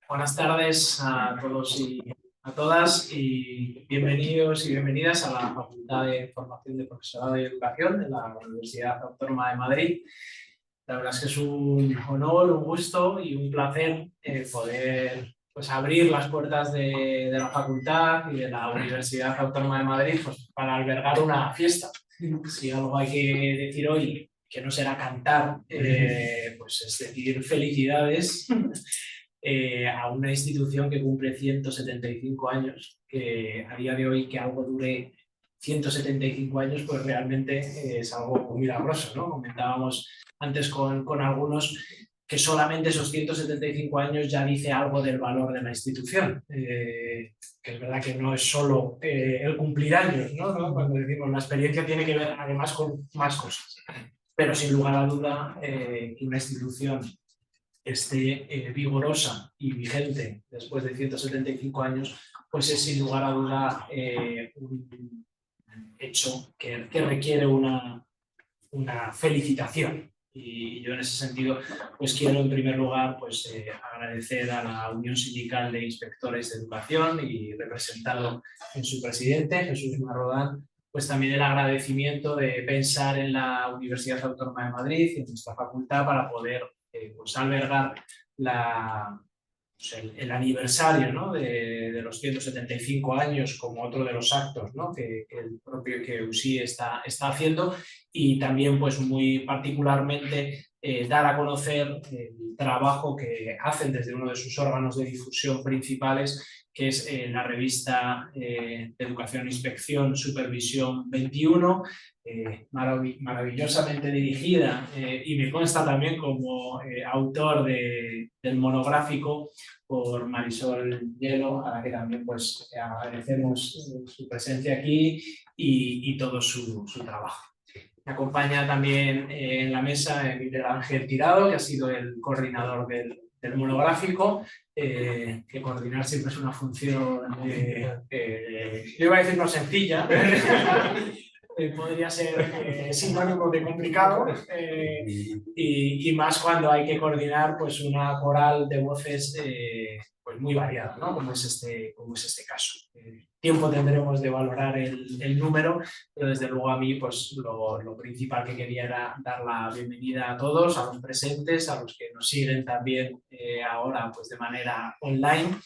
Buenas tardes a todos y a todas y bienvenidos y bienvenidas a la Facultad de Formación de Profesorado y Educación de la Universidad Autónoma de Madrid. La verdad es que es un honor, un gusto y un placer poder abrir las puertas de la facultad y de la Universidad Autónoma de Madrid para albergar una fiesta. Si algo hay que decir hoy, que no será cantar, es decir felicidades a una institución que cumple 175 años, que a día de hoy que algo dure 175 años, pues realmente es algo milagroso, ¿no? Comentábamos antes con algunos que solamente esos 175 años ya dice algo del valor de la institución, que es verdad que no es solo el cumplir años, ¿no? Cuando decimos la experiencia tiene que ver además con más cosas, pero sin lugar a duda que una institución esté vigorosa y vigente después de 175 años, pues es sin lugar a duda un hecho que requiere una felicitación. Y yo en ese sentido, pues quiero en primer lugar agradecer a la Unión Sindical de Inspectores de Educación y representado en su presidente, Jesús Marrodán, pues también el agradecimiento de pensar en la Universidad Autónoma de Madrid y en nuestra facultad para poder albergar el aniversario, ¿no? de los 175 años como otro de los actos, ¿no? que el propio que USI está haciendo, y también pues muy particularmente dar a conocer el trabajo que hacen desde uno de sus órganos de difusión principales, que es la revista de Educación e Inspección Supervisión 21, maravillosamente dirigida, y me consta también como autor del monográfico por Marisol Hielo, a la que también pues agradecemos su presencia aquí y todo su trabajo. Me acompaña también en la mesa Miguel Ángel Tirado, que ha sido el coordinador del monográfico, que coordinar siempre es una función, yo iba a decir no sencilla, podría ser sinónimo de complicado, y más cuando hay que coordinar pues una coral de voces pues muy variada, ¿no? Como es este caso. Tiempo tendremos de valorar el número, pero desde luego a mí pues lo principal que quería era dar la bienvenida a todos, a los presentes, a los que nos siguen también ahora pues de manera online,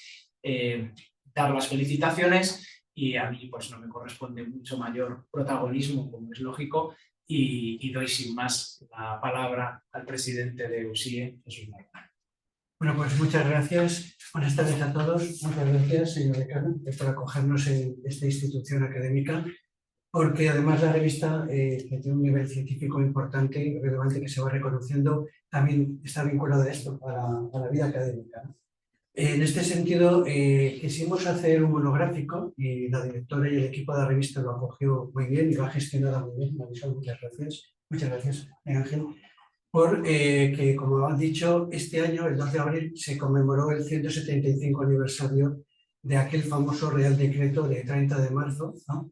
dar las felicitaciones. Y a mí pues no me corresponde mucho mayor protagonismo, como es lógico, y doy sin más la palabra al presidente de USIE, Jesús Marrodán. Bueno, pues muchas gracias. Buenas tardes a todos. Muchas gracias, señor decano, por acogernos en esta institución académica, porque además la revista, que tiene un nivel científico importante y relevante que se va reconociendo, también está vinculada a esto, a la vida académica, ¿no? En este sentido, quisimos hacer un monográfico y la directora y el equipo de la revista lo acogió muy bien y lo ha gestionado muy bien. Marisol, muchas gracias. Muchas gracias, Ángel. Que, como han dicho, este año, el 2 de abril, se conmemoró el 175 aniversario de aquel famoso Real Decreto de 30 de marzo, ¿no?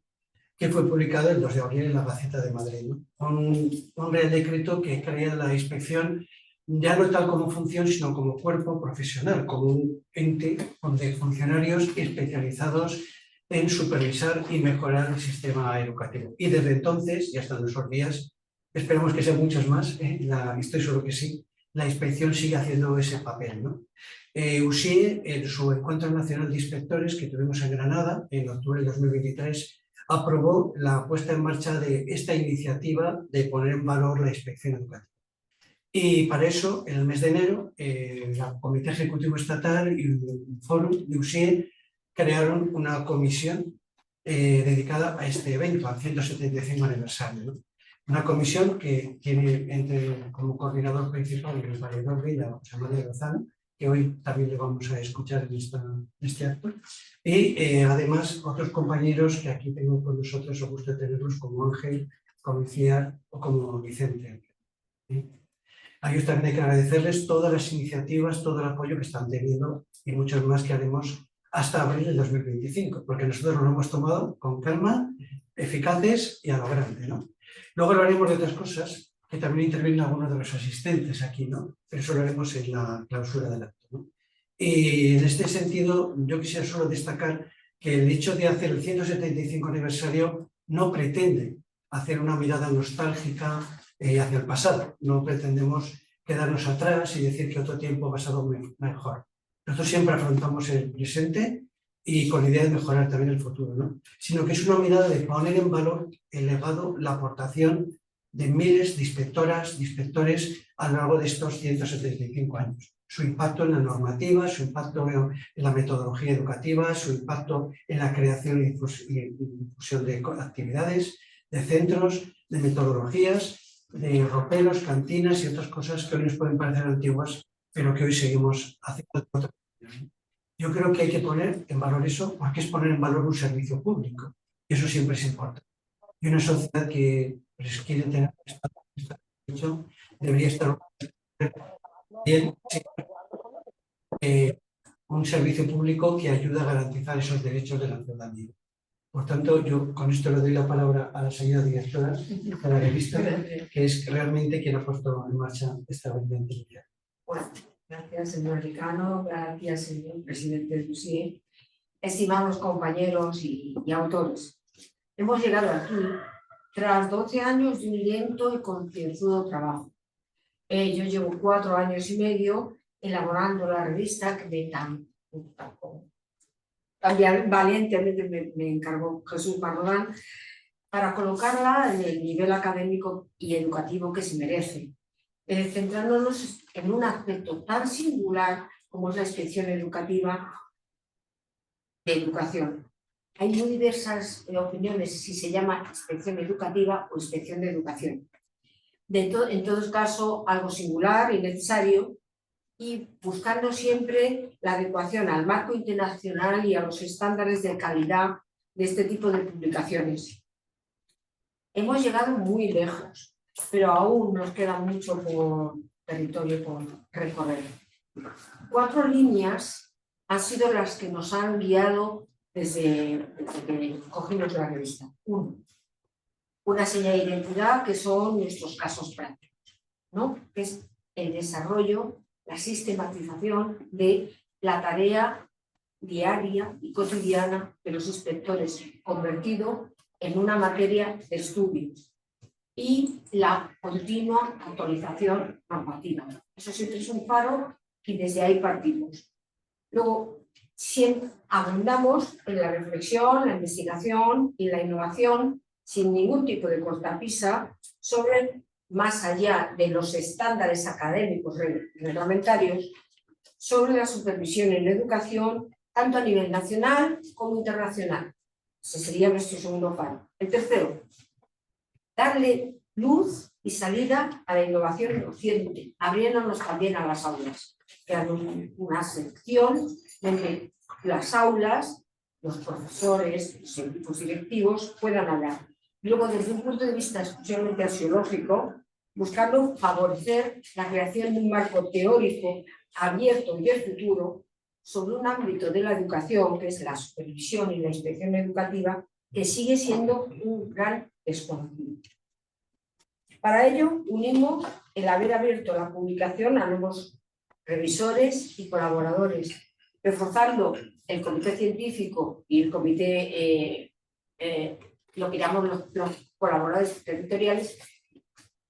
Que fue publicado el 2 de abril en la Gaceta de Madrid, ¿no? Un Real Decreto que crea la inspección ya no tal como función, sino como cuerpo profesional, como un ente de funcionarios especializados en supervisar y mejorar el sistema educativo. Y desde entonces, y hasta nuestros días, esperemos que sean muchos más, estoy seguro que sí, la inspección sigue haciendo ese papel, ¿no? USIE, en su Encuentro Nacional de Inspectores que tuvimos en Granada en octubre de 2023, aprobó la puesta en marcha de esta iniciativa de poner en valor la inspección educativa. Y para eso, en el mes de enero, el Comité Ejecutivo Estatal y el Fórum de USIE crearon una comisión dedicada a este evento, al 175 aniversario, ¿no? Una comisión que tiene como coordinador principal el valedor de ella, José María Lozano, que hoy también le vamos a escuchar en este acto, y además otros compañeros que aquí tengo con nosotros, el gusto de tenerlos, como Ángel, como Iciar o como Vicente. A ellos también hay que agradecerles todas las iniciativas, todo el apoyo que están teniendo y muchos más que haremos hasta abril del 2025, porque nosotros lo hemos tomado con calma, eficaces y a lo grande, ¿no? Luego hablaremos de otras cosas que también intervienen algunos de los asistentes aquí, ¿no? Pero eso lo haremos en la clausura del acto, ¿no? Y en este sentido, yo quisiera solo destacar que el hecho de hacer el 175 aniversario no pretende hacer una mirada nostálgica hacia el pasado. No pretendemos quedarnos atrás y decir que otro tiempo pasado mejor. Nosotros siempre afrontamos el presente y con la idea de mejorar también el futuro, ¿no? Sino que es una mirada de poner en valor el legado, la aportación de miles de inspectoras, de inspectores a lo largo de estos 175 años. Su impacto en la normativa, su impacto en la metodología educativa, su impacto en la creación y difusión de actividades, de centros, de metodologías, de roperos, cantinas y otras cosas que hoy nos pueden parecer antiguas, pero que hoy seguimos haciendo. Yo creo que hay que poner en valor eso, porque es poner en valor un servicio público, y eso siempre es importante. Y una sociedad que quiere tener derecho debería estar bien, un servicio público que ayuda a garantizar esos derechos de la ciudadanía. Por tanto, yo con esto le doy la palabra a la señora directora de la revista, que es realmente quien ha puesto en marcha esta iniciativa. Bueno, gracias, señor Ricano, gracias, señor presidente del CUSIE, estimados compañeros y autores. Hemos llegado aquí tras 12 años de un lento y concienzudo trabajo. Yo llevo 4 años y medio elaborando la revista que tan valientemente me encargó Jesús Barrodán para colocarla en el nivel académico y educativo que se merece, centrándonos en un aspecto tan singular como es la inspección educativa de educación. Hay muy diversas opiniones si se llama inspección educativa o inspección de educación. En todo caso, algo singular y necesario, y buscando siempre la adecuación al marco internacional y a los estándares de calidad de este tipo de publicaciones. Hemos llegado muy lejos, pero aún nos queda mucho por territorio por recorrer. 4 líneas han sido las que nos han guiado desde que cogimos la revista. 1. Una señal de identidad, que son nuestros casos prácticos, ¿no? Que es el desarrollo, la sistematización de la tarea diaria y cotidiana de los inspectores, convertido en una materia de estudio, y la continua actualización normativa. Eso siempre es un faro y desde ahí partimos. Luego, siempre abundamos en la reflexión, la investigación y la innovación sin ningún tipo de cortapisa sobre, más allá de los estándares académicos reglamentarios, sobre la supervisión en la educación, tanto a nivel nacional como internacional. Ese sería nuestro segundo faro. El tercero, darle luz y salida a la innovación docente, abriéndonos también a las aulas, creando una sección donde las aulas, los profesores, los equipos directivos puedan hablar. Luego, desde un punto de vista exclusivamente axiológico, buscando favorecer la creación de un marco teórico abierto y de futuro sobre un ámbito de la educación, que es la supervisión y la inspección educativa, que sigue siendo un gran desconocido. Para ello, unimos el haber abierto la publicación a nuevos revisores y colaboradores, reforzando el comité científico y el comité, lo que llamamos los colaboradores territoriales,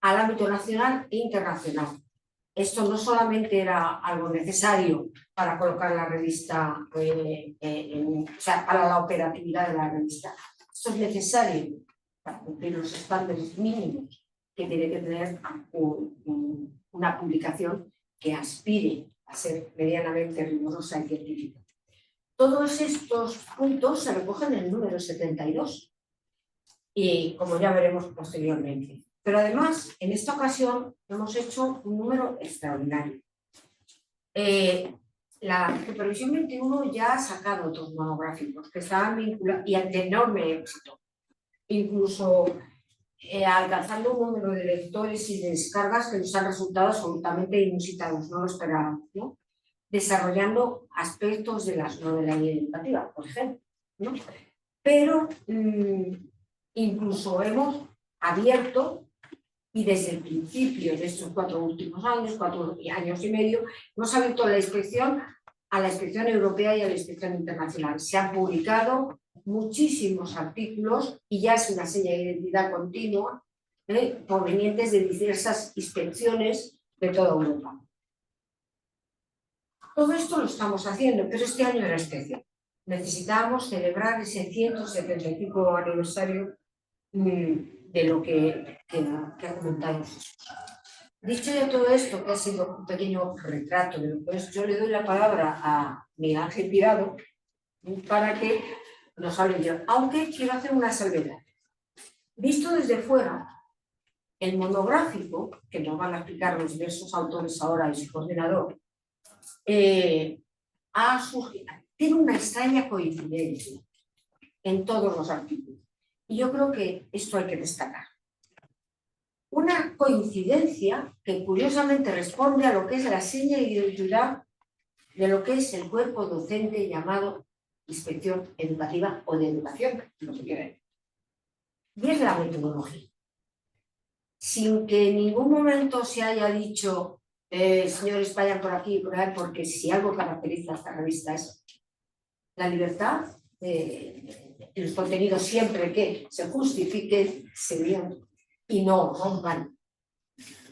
al ámbito nacional e internacional. Esto no solamente era algo necesario para colocar la revista, o sea, para la operatividad de la revista. Esto es necesario para cumplir los estándares mínimos que tiene que tener una publicación que aspire a ser medianamente rigurosa y científica. Todos estos puntos se recogen en el número 72 y como ya veremos posteriormente. Pero además, en esta ocasión hemos hecho un número extraordinario. La Supervisión 21 ya ha sacado otros monográficos que estaban vinculados y de enorme éxito. Incluso alcanzando un número de lectores y de descargas que nos han resultado absolutamente inusitados, no lo esperábamos, ¿no? Desarrollando aspectos de la ley educativa, por ejemplo, ¿no? Pero incluso hemos abierto, y desde el principio de estos 4 últimos años, 4 años y medio, hemos abierto la inspección a la inspección europea y a la inspección internacional. Se han publicado muchísimos artículos y ya es una seña de identidad continua provenientes de diversas inspecciones de toda Europa. Todo esto lo estamos haciendo, pero este año era especial. Necesitábamos celebrar ese 175 aniversario de lo que ha comentado Jesús. Dicho ya todo esto, que ha sido un pequeño retrato de lo que es, yo le doy la palabra a Miguel Ángel Tirado para que nos hable yo, aunque quiero hacer una salvedad. Visto desde fuera, el monográfico, que nos van a explicar los diversos autores ahora y su coordinador, ha surgido, tiene una extraña coincidencia en todos los artículos. Y yo creo que esto hay que destacar. Una coincidencia que curiosamente responde a lo que es la seña de identidad de lo que es el cuerpo docente llamado Inspección Educativa o de Educación, lo que quieran. Y es la metodología. Sin que en ningún momento se haya dicho señores, vayan por aquí y por ahí, porque si algo caracteriza a esta revista es la libertad, el contenido siempre que se justifique, se vean y no rompan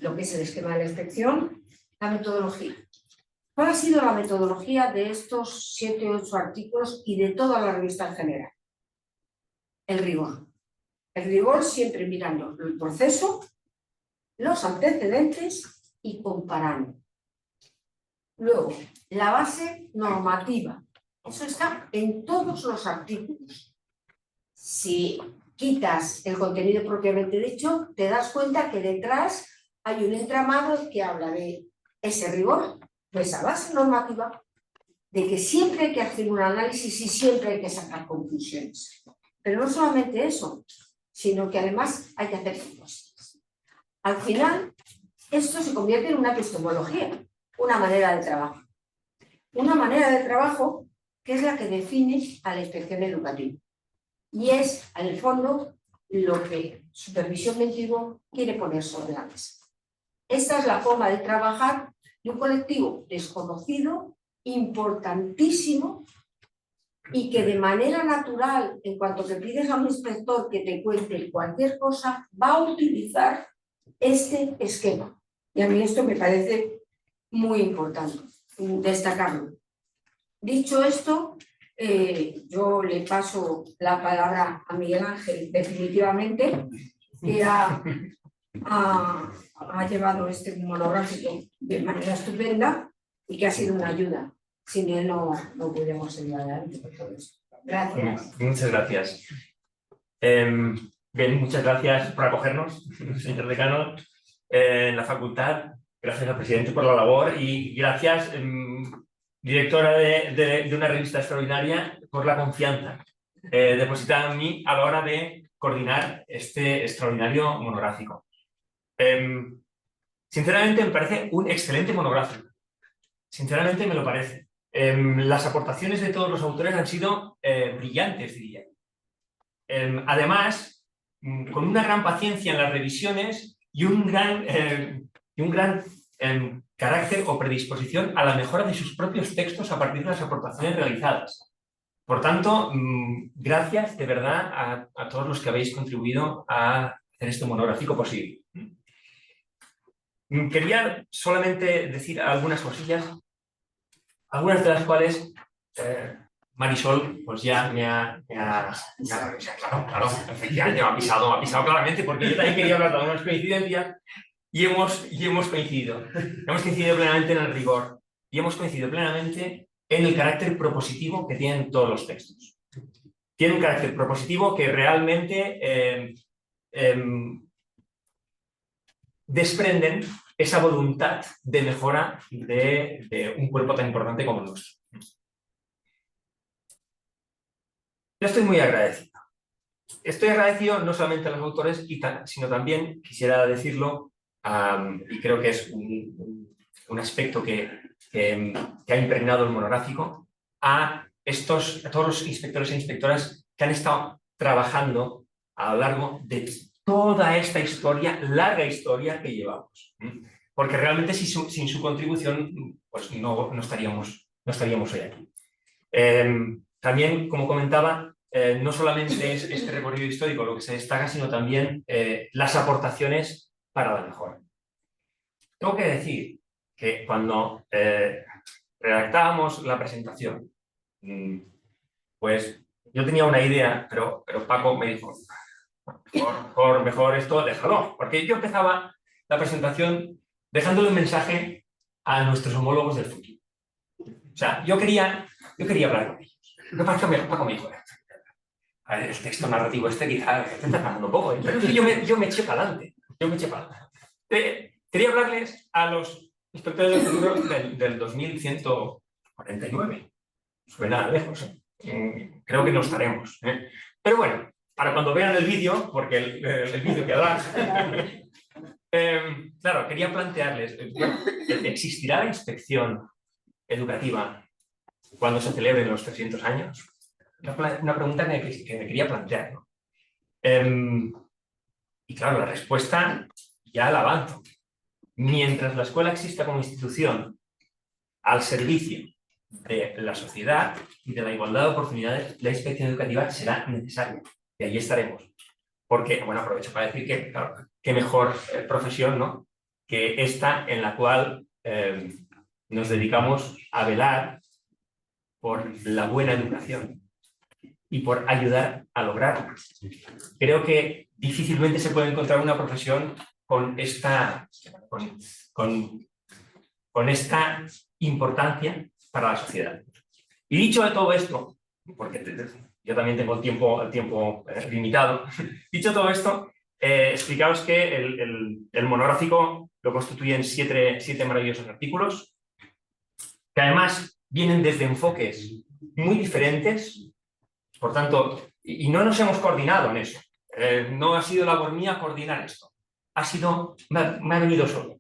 lo que es el esquema de la inspección, la metodología. ¿Cuál ha sido la metodología de estos 7 o 8 artículos y de toda la revista en general? El rigor. El rigor siempre mirando el proceso, los antecedentes y comparando. Luego, la base normativa. Eso está en todos los artículos. Si quitas el contenido propiamente dicho, te das cuenta que detrás hay un entramado que habla de ese rigor, de esa base normativa, de que siempre hay que hacer un análisis y siempre hay que sacar conclusiones. Pero no solamente eso, sino que además hay que hacer cosas. Al final, esto se convierte en una epistemología, una manera de trabajo. Una manera de trabajo que es la que define a la inspección educativa. Y es, en el fondo, lo que Supervisión 21 quiere poner sobre la mesa. Esta es la forma de trabajar de un colectivo desconocido, importantísimo, y que de manera natural, en cuanto que pides a un inspector que te cuente cualquier cosa, va a utilizar este esquema. Y a mí esto me parece muy importante destacarlo. Dicho esto, yo le paso la palabra a Miguel Ángel definitivamente, que ha llevado este monográfico de manera estupenda y que ha sido una ayuda. Sin él no podríamos seguir adelante con todo esto. Gracias. Muchas gracias. Bien, muchas gracias por acogernos, señor decano, en la facultad. Gracias al presidente por la labor y gracias, directora de una revista extraordinaria, por la confianza depositada en mí a la hora de coordinar este extraordinario monográfico. Sinceramente me parece un excelente monográfico. Sinceramente me lo parece. Las aportaciones de todos los autores han sido brillantes, diría. Además, con una gran paciencia en las revisiones y un gran carácter o predisposición a la mejora de sus propios textos a partir de las aportaciones realizadas. Por tanto, gracias de verdad a todos los que habéis contribuido a hacer este monográfico posible. Quería solamente decir algunas cosillas, algunas de las cuales Marisol pues ya me ha avisado claramente, porque yo también quería hablar de algunas coincidencias y hemos coincidido. Hemos coincidido plenamente en el rigor y hemos coincidido plenamente en el carácter propositivo que tienen todos los textos. Tiene un carácter propositivo que realmente desprenden esa voluntad de mejora de un cuerpo tan importante como el nuestro. Yo estoy muy agradecido. Estoy agradecido no solamente a los autores, sino también, quisiera decirlo, y creo que es un aspecto que ha impregnado el monográfico, a todos los inspectores e inspectoras que han estado trabajando a lo largo de toda esta historia, larga historia que llevamos. Porque realmente sin su contribución pues no estaríamos no estaríamos hoy aquí. También, como comentaba, no solamente es este recorrido histórico lo que se destaca, sino también las aportaciones para la mejora. Tengo que decir que cuando redactábamos la presentación, pues yo tenía una idea, pero Paco me dijo, mejor esto, déjalo, porque yo empezaba la presentación dejándole un mensaje a nuestros homólogos del futuro. O sea, yo quería hablar con ellos. Lo que pasa es que Paco me dijo, a ver, el texto narrativo quizá te está tardando un poco, ¿eh? Pero yo me eché para adelante. Quería hablarles a los inspectores del futuro del 2149. Suena lejos, ¿eh? Creo que no estaremos, ¿eh? Pero bueno, para cuando vean el vídeo, porque el vídeo que da, claro, quería plantearles, bueno, ¿existirá la inspección educativa cuando se celebren los 300 años? Una pregunta que me quería plantear, ¿no? Y claro, la respuesta ya la avanzo. Mientras la escuela exista como institución al servicio de la sociedad y de la igualdad de oportunidades, la inspección educativa será necesaria. Y allí estaremos. Porque, bueno, aprovecho para decir que, claro, qué mejor profesión, ¿no?, que esta en la cual nos dedicamos a velar por la buena educación y por ayudar a lograrla. Creo que difícilmente se puede encontrar una profesión con esta importancia para la sociedad. Y dicho de todo esto, porque yo también tengo el tiempo limitado, dicho todo esto, explicaros que el monográfico lo constituyen siete maravillosos artículos, que además vienen desde enfoques muy diferentes, por tanto, y no nos hemos coordinado en eso. No ha sido labor mía coordinar esto. Me ha venido solo.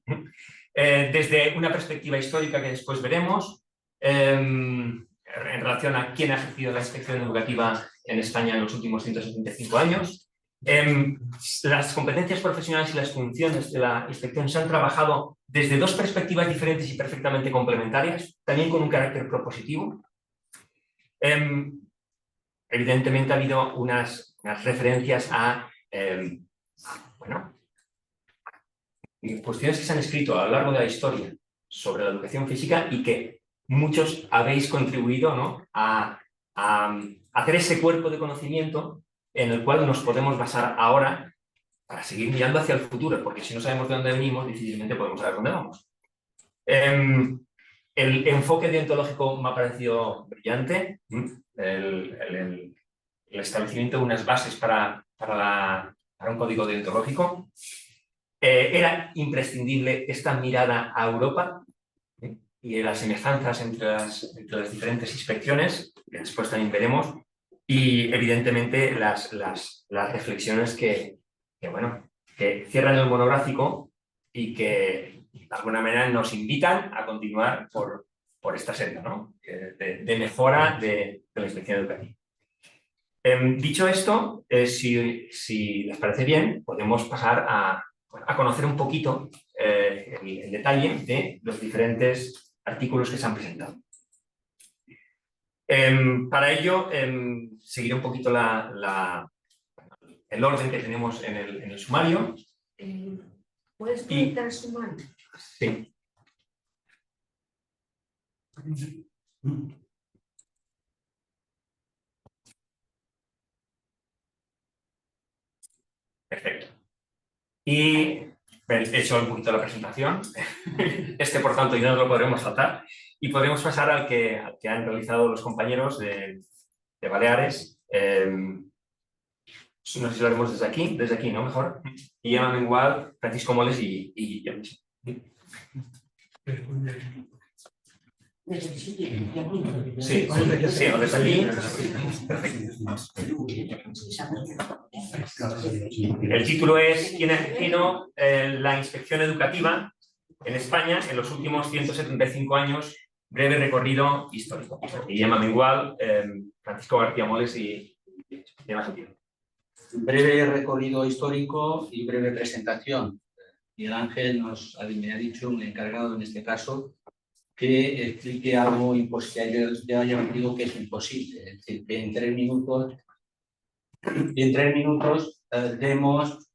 Desde una perspectiva histórica que después veremos, en relación a quién ha ejercido la inspección educativa en España en los últimos 175 años. Las competencias profesionales y las funciones de la inspección se han trabajado desde dos perspectivas diferentes y perfectamente complementarias, también con un carácter propositivo. Evidentemente ha habido unas referencias a cuestiones que se han escrito a lo largo de la historia sobre la educación física y que muchos habéis contribuido, ¿no?, a hacer ese cuerpo de conocimiento en el cual nos podemos basar ahora para seguir mirando hacia el futuro, porque si no sabemos de dónde venimos, difícilmente podemos saber dónde vamos. El enfoque deontológico me ha parecido brillante. El establecimiento de unas bases para un código deontológico. Era imprescindible esta mirada a Europa y las semejanzas entre las diferentes inspecciones, que después también veremos, y evidentemente las reflexiones que cierran el monográfico y que de alguna manera nos invitan a continuar por esta senda, ¿no?, de mejora de la inspección educativa. Dicho esto, si les parece bien, podemos pasar a conocer un poquito el detalle de los diferentes artículos que se han presentado. Para ello, seguiré un poquito el orden que tenemos en el sumario. ¿Puedes proyectar el sumario? Sí. Perfecto. Y he hecho un poquito la presentación. Por tanto, ya no lo podremos saltar. Y podremos pasar al que han realizado los compañeros de Baleares. No sé si lo haremos desde aquí, ¿no? Mejor. Guillem Amengual, Francisco Moles y yo mismo. Sí, o desde aquí. El título es ¿Quién ha ejercido la inspección educativa en España en los últimos 175 años? Breve recorrido histórico. Guillem Amengual, Francisco García Moles y demás. Breve recorrido histórico y breve presentación. Miguel Ángel me ha dicho, un encargado en este caso, que explique algo imposible. Ya digo que es imposible. Es decir, que en 3 minutos, demos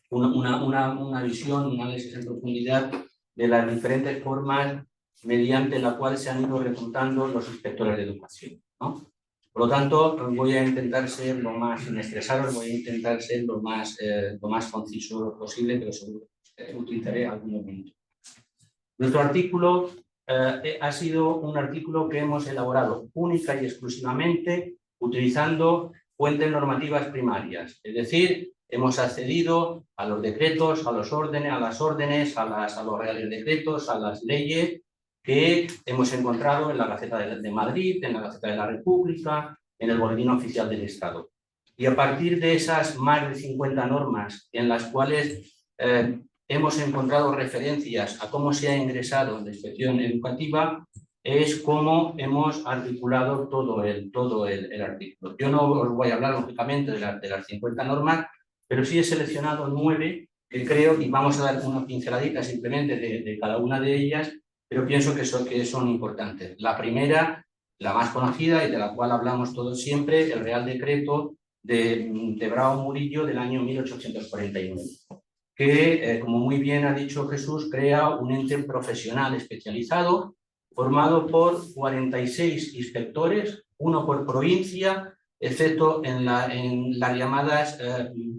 una visión, un análisis en profundidad de las diferentes formas mediante la cual se han ido reclutando los inspectores de educación, ¿no? Por lo tanto, voy a intentar ser lo más, sin estresaros, voy a intentar ser lo más conciso posible, pero seguro que utilizaré algunos minutos. Nuestro artículo ha sido un artículo que hemos elaborado única y exclusivamente utilizando fuentes normativas primarias, es decir, hemos accedido a los decretos, a las órdenes, a los reales decretos, a las leyes que hemos encontrado en la Gaceta de Madrid, en la Gaceta de la República, en el Boletín Oficial del Estado. Y a partir de esas más de 50 normas en las cuales hemos encontrado referencias a cómo se ha ingresado en la inspección educativa, es cómo hemos articulado todo el artículo. Yo no os voy a hablar, lógicamente, de las 50 normas, pero sí he seleccionado 9 que creo, y vamos a dar una pinceladita simplemente de cada una de ellas, pero pienso que son importantes. La primera, la más conocida y de la cual hablamos todos siempre, el Real Decreto de Bravo Murillo del año 1849, que, como muy bien ha dicho Jesús, crea un ente profesional especializado formado por 46 inspectores, uno por provincia, excepto en las llamadas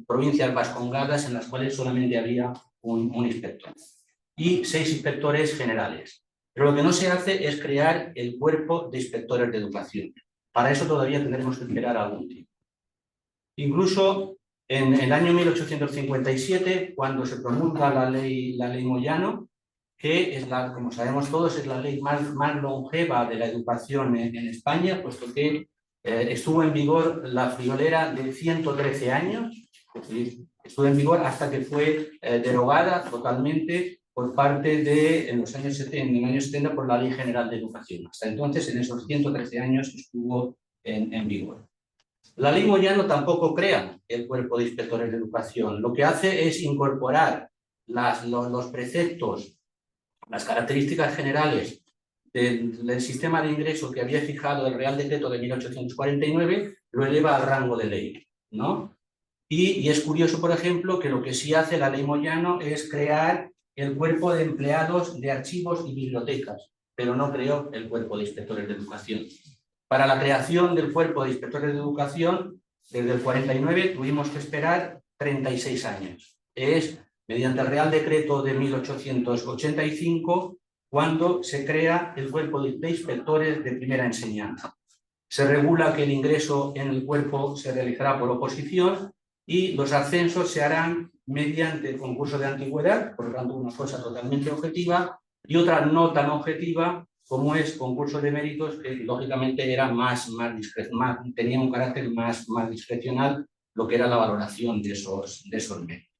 provincias vascongadas, en las cuales solamente había un inspector, y 6 inspectores generales. Pero lo que no se hace es crear el cuerpo de inspectores de educación. Para eso todavía tendremos que esperar algún tiempo. Incluso en el año 1857, cuando se promulga la ley Moyano, que es como sabemos todos, es la ley más longeva de la educación en España, puesto que estuvo en vigor la friolera de 113 años, es decir, estuvo en vigor hasta que fue derogada totalmente por parte de, en el año 70, por la Ley General de Educación. Hasta entonces, en esos 113 años, estuvo en vigor. La ley Moyano tampoco crea el cuerpo de inspectores de educación. Lo que hace es incorporar los preceptos, las características generales del sistema de ingreso que había fijado el Real Decreto de 1849, lo eleva al rango de ley, ¿no? Y es curioso, por ejemplo, que lo que sí hace la ley Moyano es crear el cuerpo de empleados de archivos y bibliotecas, pero no creó el cuerpo de inspectores de educación. Para la creación del cuerpo de inspectores de educación, desde el 49 tuvimos que esperar 36 años. Es mediante el Real Decreto de 1885 cuando se crea el cuerpo de inspectores de primera enseñanza. Se regula que el ingreso en el cuerpo se realizará por oposición y los ascensos se harán mediante el concurso de antigüedad, por lo tanto una cosa totalmente objetiva, y otra no tan objetiva, como es concurso de méritos, que lógicamente era tenía un carácter más discrecional, lo que era la valoración de esos méritos.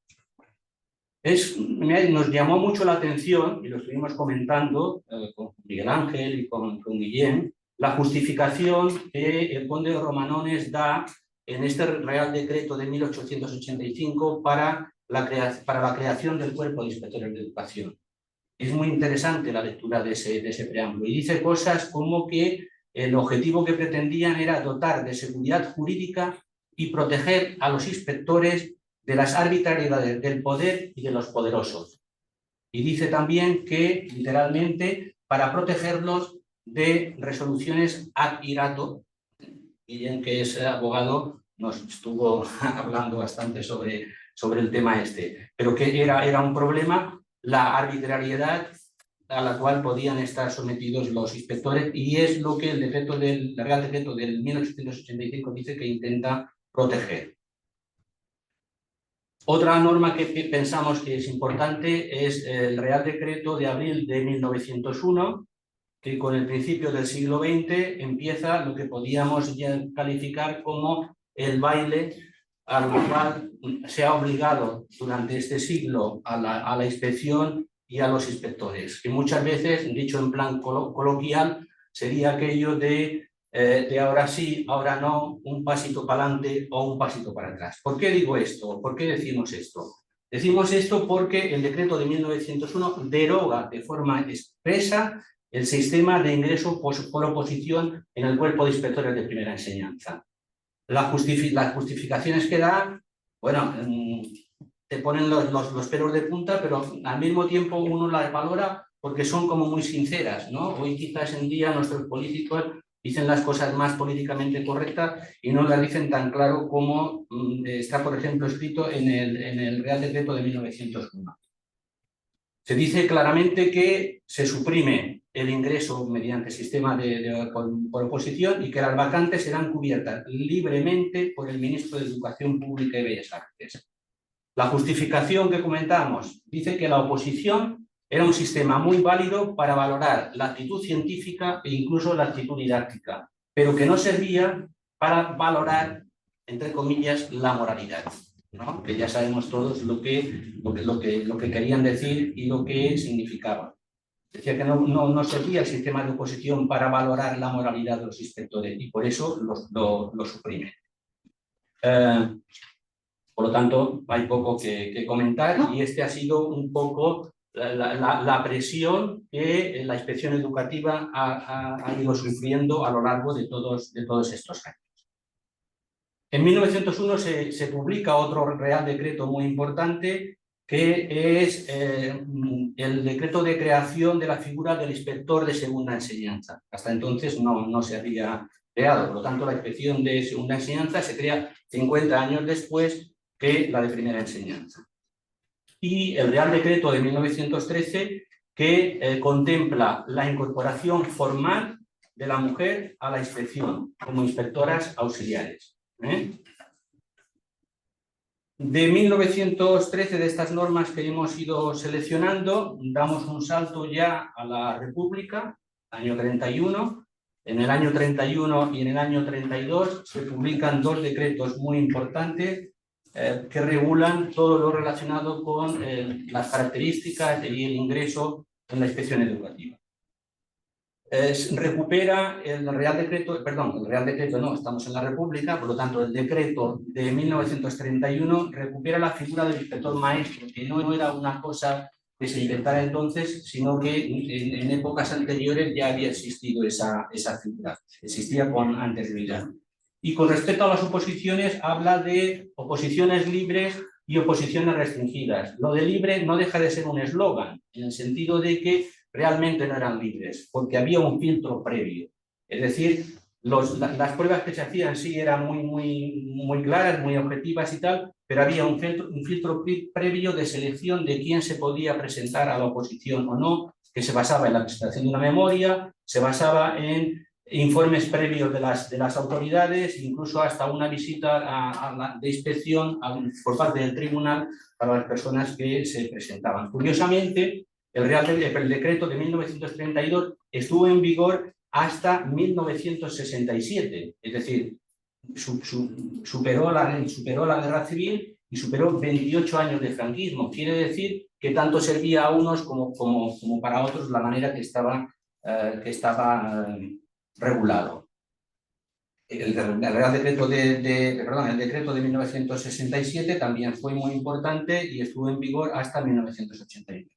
Nos llamó mucho la atención, y lo estuvimos comentando con Miguel Ángel y con Guillén, la justificación que el conde de Romanones da en este Real Decreto de 1885 para la creación del cuerpo de inspectores de educación. Es muy interesante la lectura de ese preámbulo y dice cosas como que el objetivo que pretendían era dotar de seguridad jurídica y proteger a los inspectores de las arbitrariedades del poder y de los poderosos. Y dice también que, literalmente, para protegerlos de resoluciones ad irato, y en que ese abogado nos estuvo hablando bastante sobre el tema pero que era un problema la arbitrariedad a la cual podían estar sometidos los inspectores, y es lo que el Real Decreto del 1885 dice que intenta proteger. Otra norma que pensamos que es importante es el Real Decreto de abril de 1901, que con el principio del siglo XX empieza lo que podíamos ya calificar como el baile al cual se ha obligado durante este siglo a la inspección y a los inspectores, que muchas veces, dicho en plan coloquial, sería aquello de ahora sí, ahora no, un pasito para adelante o un pasito para atrás. ¿Por qué digo esto? ¿Por qué decimos esto? Decimos esto porque el decreto de 1901 deroga de forma expresa el sistema de ingreso por oposición en el cuerpo de inspectores de primera enseñanza. Las justificaciones que da, bueno, te ponen los pelos de punta, pero al mismo tiempo uno las valora porque son como muy sinceras, ¿no? Hoy quizás en día nuestros políticos dicen las cosas más políticamente correctas y no las dicen tan claro como está, por ejemplo, escrito en el Real Decreto de 1901. Se dice claramente que se suprime el ingreso mediante sistema por oposición y que las vacantes serán cubiertas libremente por el Ministro de Educación Pública y Bellas Artes. La justificación que comentamos dice que la oposición era un sistema muy válido para valorar la actitud científica e incluso la actitud didáctica, pero que no servía para valorar, entre comillas, la moralidad, ¿no? Que ya sabemos todos lo que querían decir y lo que significaba. Decía que no servía el sistema de oposición para valorar la moralidad de los inspectores y por eso lo suprime. Por lo tanto, hay poco que comentar y este ha sido un poco la presión que la inspección educativa ha ido sufriendo a lo largo de todos estos años. En 1901 se publica otro Real Decreto muy importante, que es el decreto de creación de la figura del inspector de segunda enseñanza. Hasta entonces no se había creado, por lo tanto la inspección de segunda enseñanza se crea 50 años después que la de primera enseñanza. Y el Real Decreto de 1913 que contempla la incorporación formal de la mujer a la inspección como inspectoras auxiliares. De 1913, de estas normas que hemos ido seleccionando, damos un salto ya a la República, año 31. En el año 31 y en el año 32 se publican dos decretos muy importantes que regulan todo lo relacionado con las características y el ingreso en la inspección educativa. Recupera el Real Decreto, perdón, el Real Decreto no, estamos en la República, por lo tanto el decreto de 1931 recupera la figura del inspector maestro, que no era una cosa que se inventara entonces, sino que en épocas anteriores ya había existido esa figura, existía con anterioridad. Y con respecto a las oposiciones, habla de oposiciones libres y oposiciones restringidas. Lo de libre no deja de ser un eslogan, en el sentido de que realmente no eran libres, porque había un filtro previo. Es decir, las pruebas que se hacían sí eran muy claras, muy objetivas y tal, pero había un filtro previo de selección de quién se podía presentar a la oposición o no, que se basaba en la presentación de una memoria, se basaba en informes previos de las autoridades, incluso hasta una visita de inspección por parte del tribunal para las personas que se presentaban. Curiosamente, el decreto de 1932 estuvo en vigor hasta 1967, es decir, superó la guerra civil y superó 28 años de franquismo. Quiere decir que tanto servía a unos como para otros la manera que estaba regulado. El decreto de 1967 también fue muy importante y estuvo en vigor hasta 1989.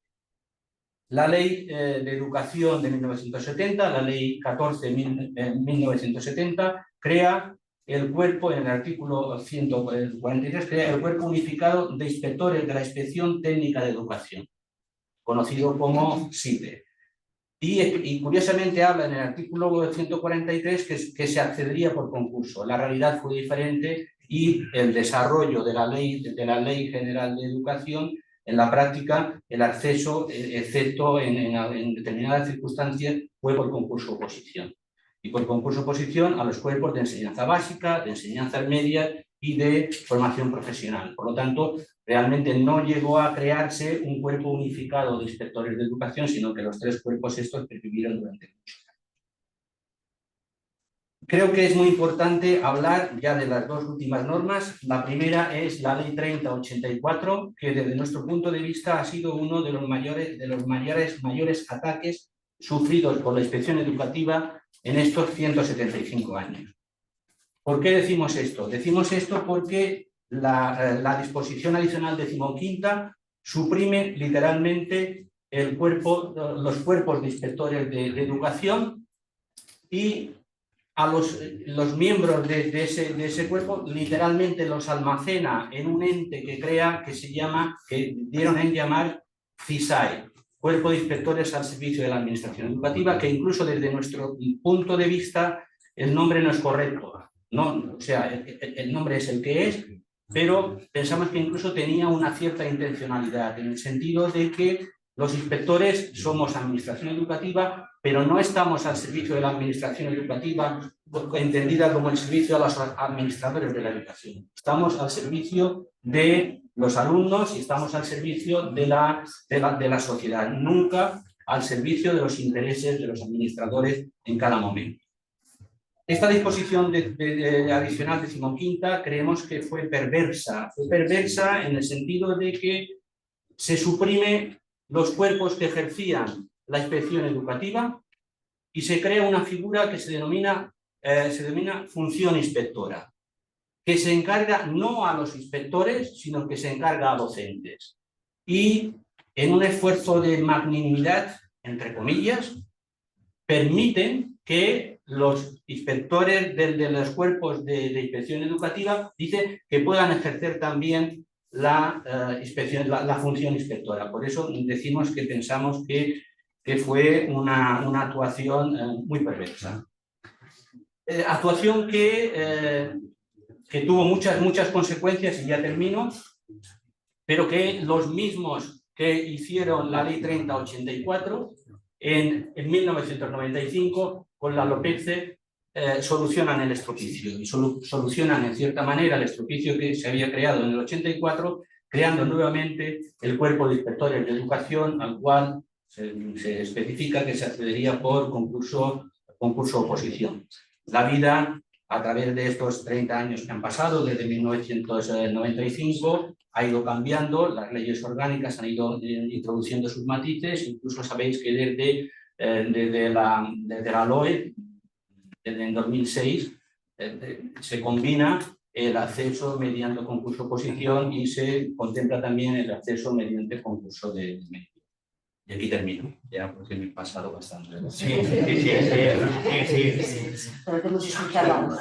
La Ley de Educación de 1970, la Ley 14 de 1970, crea el cuerpo, en el artículo 143, crea el Cuerpo Unificado de Inspectores de la Inspección Técnica de Educación, conocido como SITE. Y curiosamente habla en el artículo 143 que se accedería por concurso. La realidad fue diferente y el desarrollo de la Ley General de Educación, en la práctica, el acceso, excepto en determinadas circunstancias, fue por concurso-oposición. Y por concurso-oposición a los cuerpos de enseñanza básica, de enseñanza media y de formación profesional. Por lo tanto, realmente no llegó a crearse un cuerpo unificado de inspectores de educación, sino que los tres cuerpos estos pervivieron durante muchos años. Creo que es muy importante hablar ya de las dos últimas normas. La primera es la Ley 3084, que desde nuestro punto de vista ha sido uno de los mayores ataques sufridos por la inspección educativa en estos 175 años. ¿Por qué decimos esto? Decimos esto porque la disposición adicional 15ª suprime literalmente los cuerpos de inspectores de educación, y a los miembros de ese cuerpo literalmente los almacena en un ente que crea, que dieron en llamar CISAE, Cuerpo de Inspectores al Servicio de la Administración Educativa, que incluso desde nuestro punto de vista el nombre no es correcto. No, o sea, el nombre es el que es, pero pensamos que incluso tenía una cierta intencionalidad, en el sentido de que los inspectores somos administración educativa, pero no estamos al servicio de la administración educativa entendida como el servicio a los administradores de la educación. Estamos al servicio de los alumnos y estamos al servicio de la sociedad, nunca al servicio de los intereses de los administradores en cada momento. Esta disposición adicional 15ª creemos que fue perversa en el sentido de que se suprime los cuerpos que ejercían la inspección educativa y se crea una figura que se denomina función inspectora, que se encarga no a los inspectores, sino que se encarga a docentes. Y en un esfuerzo de magnanimidad, entre comillas, permiten que los inspectores de los cuerpos de inspección educativa dicen que puedan ejercer también la función inspectora. Por eso decimos que pensamos que fue una actuación muy perversa. Actuación que tuvo muchas consecuencias, y ya termino, pero que los mismos que hicieron la Ley 3084 en 1995 con la LOPECE solucionan el estropicio, y solucionan en cierta manera el estropicio que se había creado en el 84, creando nuevamente el Cuerpo de Inspectores de Educación, al cual se especifica que se accedería por concurso oposición. La vida, a través de estos 30 años que han pasado, desde 1995, ha ido cambiando, las leyes orgánicas han ido introduciendo sus matices, incluso sabéis que desde la LOE, desde el 2006, se combina el acceso mediante concurso oposición y se contempla también el acceso mediante concurso de mérito. Y aquí termino, ya porque me he pasado bastante. Sí. Pero te hemos escuchado.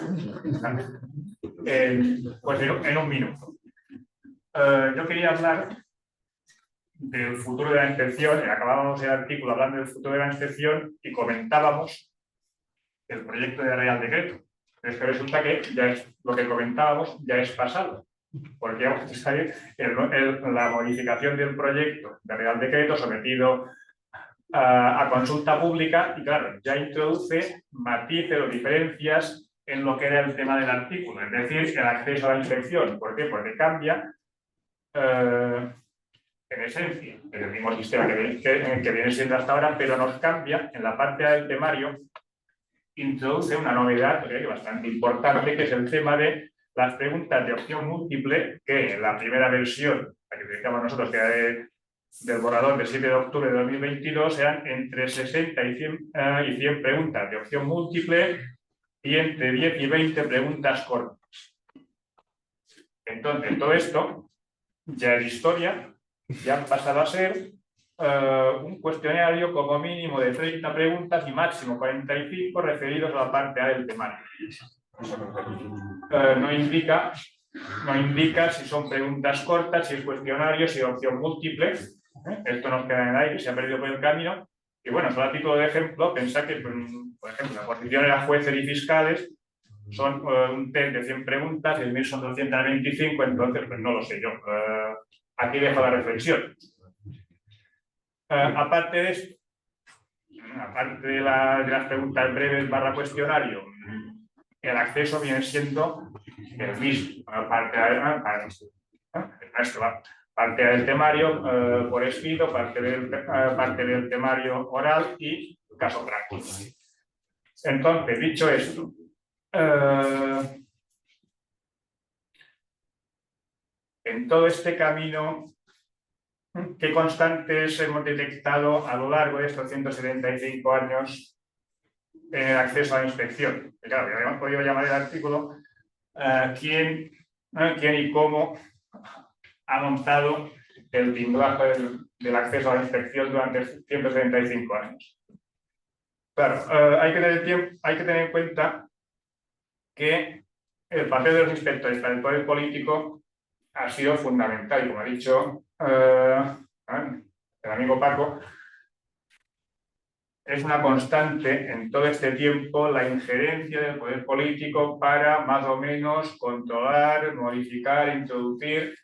Pues en un minuto. Yo quería hablar del futuro de la inspección. Acabábamos el artículo hablando del futuro de la inspección y comentábamos el proyecto de Real Decreto. Es que resulta que ya es lo que comentábamos, ya es pasado. Porque vamos a salir la modificación del proyecto de Real Decreto sometido a consulta pública, y claro, ya introduce matices o diferencias en lo que era el tema del artículo, es decir, el acceso a la inspección. ¿Por qué? Porque cambia en esencia el mismo sistema que viene siendo hasta ahora, pero nos cambia en la parte del temario, introduce una novedad bastante importante, que es el tema de las preguntas de opción múltiple, que en la primera versión, la que utilizamos nosotros, que era del borrador del 7 de octubre de 2022, eran entre 60 y 100 preguntas de opción múltiple y entre 10 y 20 preguntas cortas. Entonces, todo esto ya es historia, ya han pasado a ser un cuestionario como mínimo de 30 preguntas y máximo 45 referidos a la parte A del temario. No indica si son preguntas cortas, si es cuestionario, si es opción múltiple. Esto nos queda en el aire, se ha perdido por el camino. Y bueno, solo a título de ejemplo, pensad que, por ejemplo, las posiciones de jueces y fiscales son un test de 100 preguntas, el mío son 225, entonces pues no lo sé yo. Aquí dejo la reflexión. Aparte de esto, aparte de las preguntas breves / cuestionario, el acceso viene siendo el mismo. Parte del temario por escrito, parte del temario oral y caso práctico. Entonces, dicho esto, en todo este camino, ¿qué constantes hemos detectado a lo largo de estos 175 años en el acceso a la inspección? Y claro, habíamos podido llamar el artículo ¿quién y cómo ha montado el timbraje del acceso a la inspección durante 175 años. Claro, hay que tener en cuenta que el papel de los inspectores para el poder político ha sido fundamental, y como ha dicho el amigo Paco, es una constante en todo este tiempo la injerencia del poder político para más o menos controlar, modificar, introducir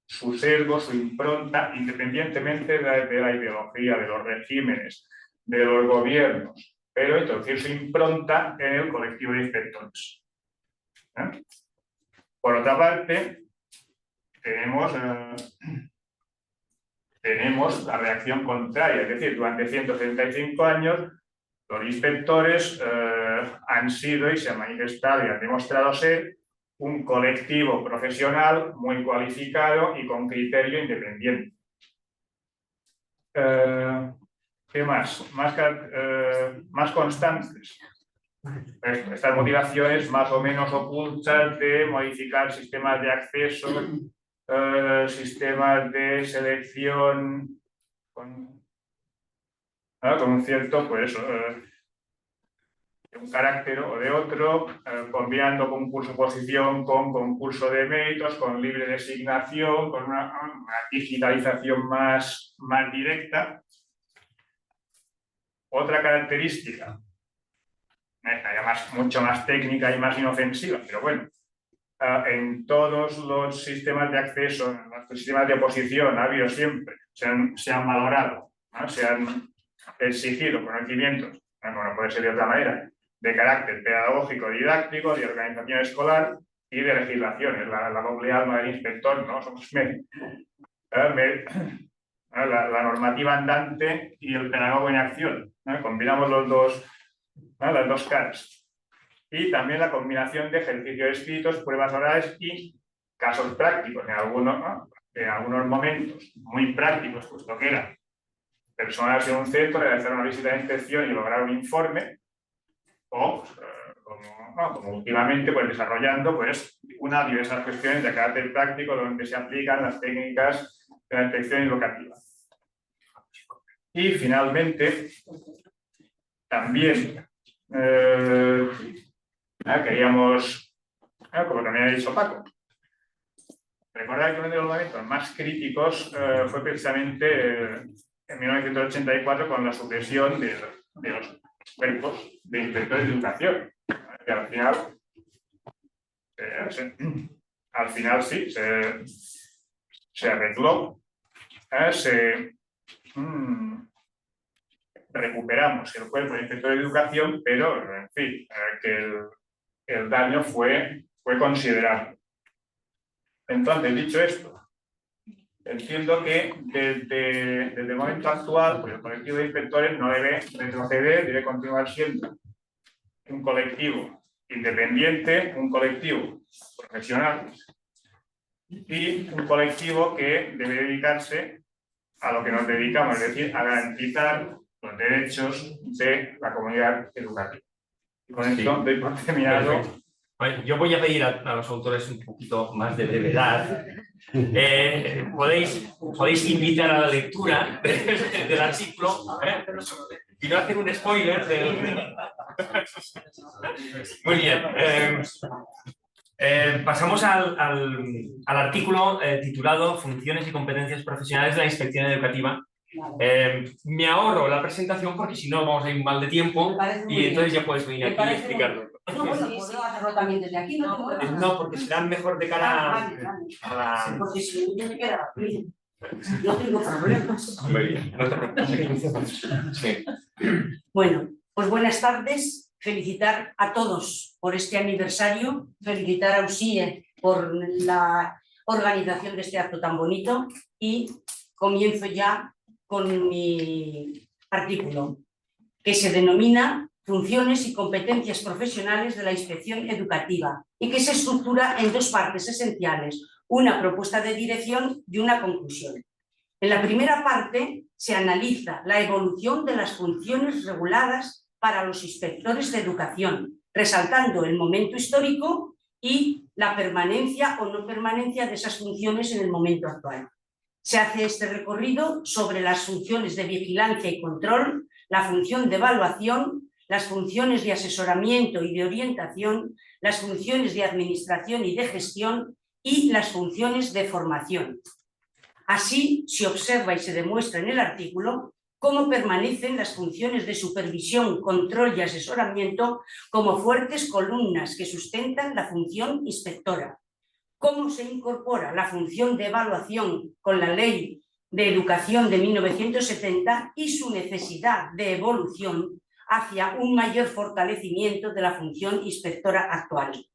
su sesgo, su impronta, independientemente de la ideología, de los regímenes, de los gobiernos, pero introducir su impronta en el colectivo de inspectores. Por otra parte, tenemos la reacción contraria, es decir, durante 175 años los inspectores han sido y se han manifestado y han demostrado ser un colectivo profesional muy cualificado y con criterio independiente. ¿Qué más? Más constantes. Estas motivaciones más o menos ocultas de modificar sistemas de acceso, sistemas de selección con un cierto, pues de un carácter o de otro, combinando concurso-oposición con concurso de méritos, con libre designación, con una digitalización más directa. Otra característica, mucho más técnica y más inofensiva, pero bueno, en todos los sistemas de acceso, en los sistemas de oposición, ha habido siempre, se han valorado, ¿no? Se han exigido conocimientos, como no puede ser de otra manera, de carácter pedagógico, didáctico, de organización escolar y de legislación. Es la doble alma del inspector, ¿no? Somos la normativa andante y el pedagogo en acción, ¿no? Combinamos las dos caras. Y también la combinación de ejercicios escritos, pruebas orales y casos prácticos, en algunos momentos muy prácticos, puesto que era personas en un centro, realizar una visita de inspección y lograr un informe, o como últimamente, pues desarrollando unas diversas cuestiones de carácter práctico donde se aplican las técnicas de la inspección educativa. Y finalmente, también queríamos, como también ha dicho Paco, recordar que uno de los momentos más críticos fue precisamente en 1984 con la supresión de los cuerpos de inspectores de educación, que al final sí, se arregló, recuperamos el cuerpo de inspectores de educación, pero en fin, que el daño fue considerable. Entonces, dicho esto, entiendo que desde el momento actual, pues el colectivo de inspectores no debe retroceder, debe continuar siendo un colectivo independiente, un colectivo profesional y un colectivo que debe dedicarse a lo que nos dedicamos, es decir, a garantizar los derechos de la comunidad educativa. Y con esto doy por terminado. Bueno, yo voy a pedir a los autores un poquito más de brevedad. Podéis invitar a la lectura del artículo y no hacer un spoiler del... Muy bien. Pasamos al artículo titulado Funciones y competencias profesionales de la inspección educativa. Me ahorro la presentación porque si no vamos a ir mal de tiempo y entonces ya puedes venir aquí y explicarlo. No, bueno, puedo hacerlo también desde aquí, ¿no? No, porque será mejor de cara a la... Porque si yo me queda bien, no tengo problemas. Muy bien, no te preocupes. Sí. Bueno, pues buenas tardes. Felicitar a todos por este aniversario, felicitar a USIE por la organización de este acto tan bonito y comienzo ya con mi artículo, que se denomina Funciones y competencias profesionales de la inspección educativa y que se estructura en dos partes esenciales, una propuesta de dirección y una conclusión. En la primera parte se analiza la evolución de las funciones reguladas para los inspectores de educación, resaltando el momento histórico y la permanencia o no permanencia de esas funciones en el momento actual. Se hace este recorrido sobre las funciones de vigilancia y control, la función de evaluación, las funciones de asesoramiento y de orientación, las funciones de administración y de gestión y las funciones de formación. Así se observa y se demuestra en el artículo cómo permanecen las funciones de supervisión, control y asesoramiento como fuertes columnas que sustentan la función inspectora. Cómo se incorpora la función de evaluación con la Ley de Educación de 1970 y su necesidad de evolución hacia un mayor fortalecimiento de la función inspectora actual.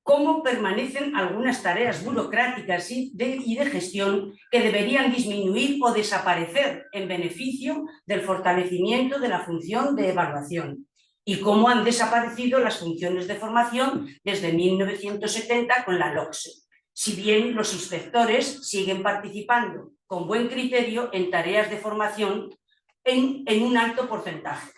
Cómo permanecen algunas tareas burocráticas y de gestión que deberían disminuir o desaparecer en beneficio del fortalecimiento de la función de evaluación. Y cómo han desaparecido las funciones de formación desde 1970 con la LOCSE, si bien los inspectores siguen participando con buen criterio en tareas de formación en un alto porcentaje.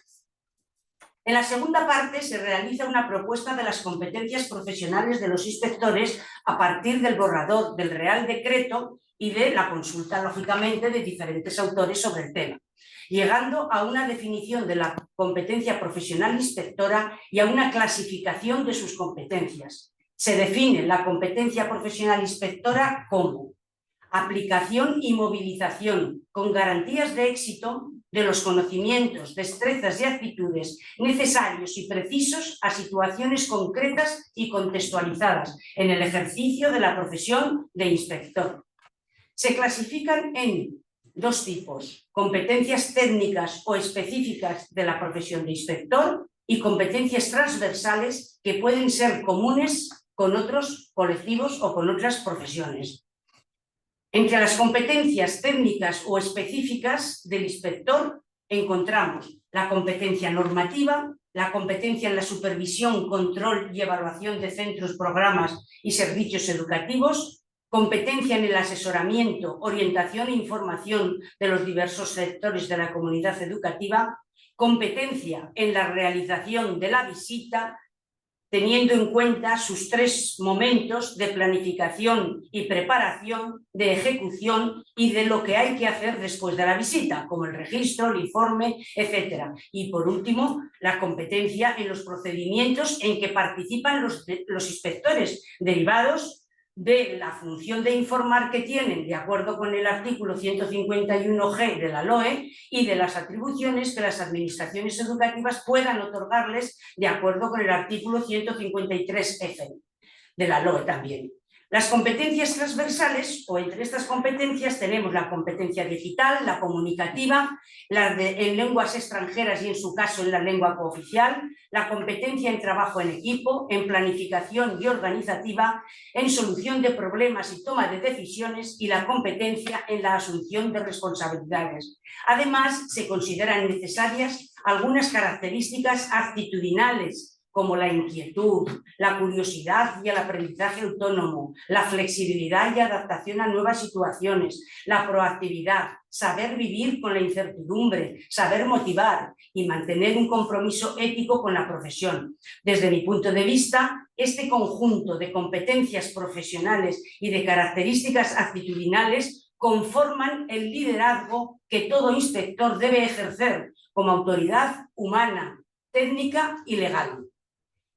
En la segunda parte se realiza una propuesta de las competencias profesionales de los inspectores a partir del borrador del Real Decreto y de la consulta, lógicamente, de diferentes autores sobre el tema, llegando a una definición de la competencia profesional inspectora y a una clasificación de sus competencias. Se define la competencia profesional inspectora como aplicación y movilización con garantías de éxito de los conocimientos, destrezas y actitudes necesarios y precisos a situaciones concretas y contextualizadas en el ejercicio de la profesión de inspector. Se clasifican en dos tipos: competencias técnicas o específicas de la profesión de inspector y competencias transversales que pueden ser comunes con otros colectivos o con otras profesiones. Entre las competencias técnicas o específicas del inspector encontramos la competencia normativa, la competencia en la supervisión, control y evaluación de centros, programas y servicios educativos, competencia en el asesoramiento, orientación e información de los diversos sectores de la comunidad educativa, competencia en la realización de la visita, teniendo en cuenta sus tres momentos de planificación y preparación, de ejecución y de lo que hay que hacer después de la visita, como el registro, el informe, etc. Y por último, la competencia en los procedimientos en que participan los inspectores derivados de la función de informar que tienen de acuerdo con el artículo 151G de la LOE y de las atribuciones que las administraciones educativas puedan otorgarles de acuerdo con el artículo 153F de la LOE también. Las competencias transversales, o entre estas competencias tenemos la competencia digital, la comunicativa, en lenguas extranjeras y en su caso en la lengua cooficial, la competencia en trabajo en equipo, en planificación y organizativa, en solución de problemas y toma de decisiones y la competencia en la asunción de responsabilidades. Además, se consideran necesarias algunas características actitudinales, como la inquietud, la curiosidad y el aprendizaje autónomo, la flexibilidad y adaptación a nuevas situaciones, la proactividad, saber vivir con la incertidumbre, saber motivar y mantener un compromiso ético con la profesión. Desde mi punto de vista, este conjunto de competencias profesionales y de características actitudinales conforman el liderazgo que todo inspector debe ejercer como autoridad humana, técnica y legal.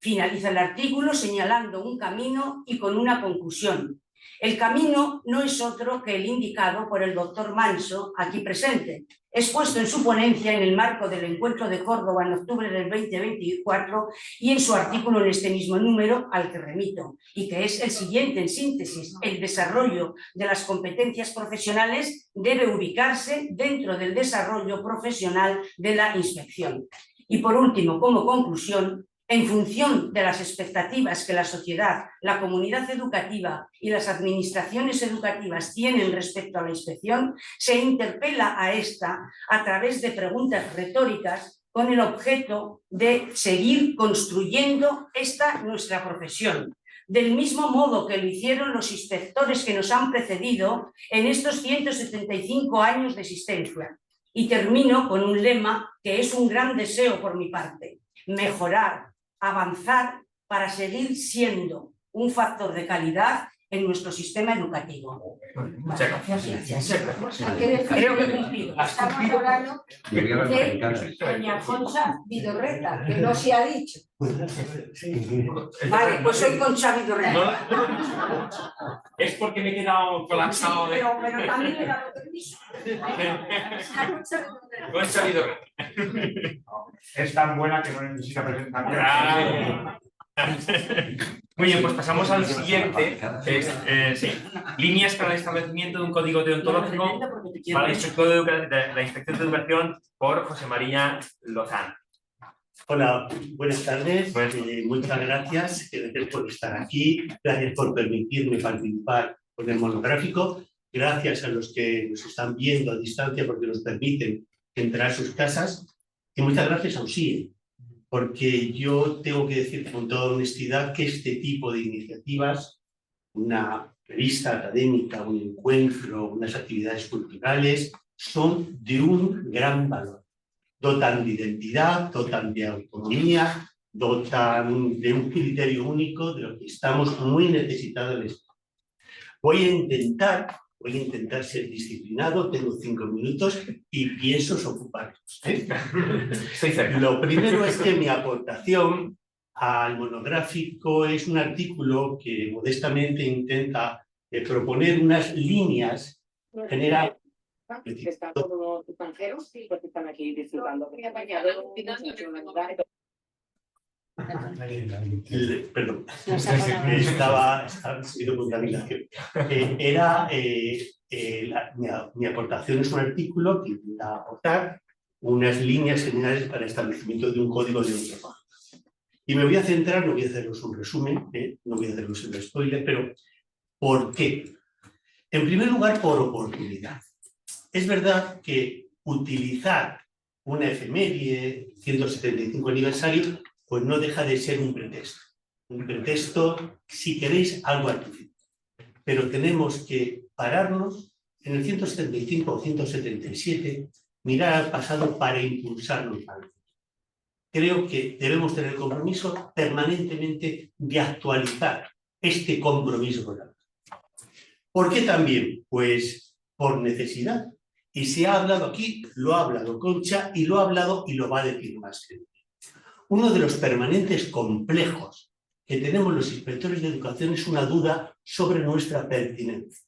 Finaliza el artículo señalando un camino y con una conclusión. El camino no es otro que el indicado por el doctor Manso, aquí presente, expuesto en su ponencia en el marco del Encuentro de Córdoba en octubre del 2024 y en su artículo en este mismo número al que remito, y que es el siguiente en síntesis: el desarrollo de las competencias profesionales debe ubicarse dentro del desarrollo profesional de la inspección. Y por último, como conclusión, en función de las expectativas que la sociedad, la comunidad educativa y las administraciones educativas tienen respecto a la inspección, se interpela a esta a través de preguntas retóricas con el objeto de seguir construyendo esta nuestra profesión, del mismo modo que lo hicieron los inspectores que nos han precedido en estos 175 años de existencia. Y termino con un lema que es un gran deseo por mi parte: mejorar, avanzar para seguir siendo un factor de calidad en nuestro sistema educativo. Muchas gracias. Creo que he cumplido. Estamos hablando de doña Concha Vidorreta, que no se ha dicho. Vale, pues soy Concha Vidorreta. Es porque me he quedado colapsado de... Pero también me he dado permiso. Concha Vidorreta. Es tan buena que no necesita presentación. Muy bien, pues pasamos al siguiente, que es líneas para el establecimiento de un código deontológico para la Inspección de Educación por José María Lozano. Hola, buenas tardes. Muchas gracias por estar aquí. Gracias por permitirme participar con el monográfico. Gracias a los que nos están viendo a distancia porque nos permiten entrar a sus casas. Y muchas gracias a USIE, porque yo tengo que decir con toda honestidad que este tipo de iniciativas, una revista académica, un encuentro, unas actividades culturales, son de un gran valor. Dotan de identidad, dotan de autonomía, dotan de un criterio único de lo que estamos muy necesitados en esto. Voy a intentar ser disciplinado, tengo 5 minutos y pienso ocuparlos. Lo primero es que mi aportación al monográfico es un artículo que modestamente intenta proponer unas líneas generales. ¿Están todos tus extranjeros? Sí, porque están aquí disfrutando. Perdón, estaba sido contaminación. Mi aportación es un artículo que intenta aportar unas líneas generales para el establecimiento de un código deontológico. Y me voy a centrar, no voy a haceros un resumen, no voy a haceros un spoiler, pero ¿por qué? En primer lugar, por oportunidad. Es verdad que utilizar una efeméride, 175 aniversario, pues no deja de ser un pretexto, si queréis, algo artificial. Pero tenemos que pararnos en el 175 o 177, mirar al pasado para impulsarnos algo. Creo que debemos tener el compromiso permanentemente de actualizar este compromiso con la vida. ¿Por qué también? Pues por necesidad. Y se ha hablado aquí, lo ha hablado Concha, y lo ha hablado y lo va a decir más gente. Uno de los permanentes complejos que tenemos los inspectores de educación es una duda sobre nuestra pertinencia.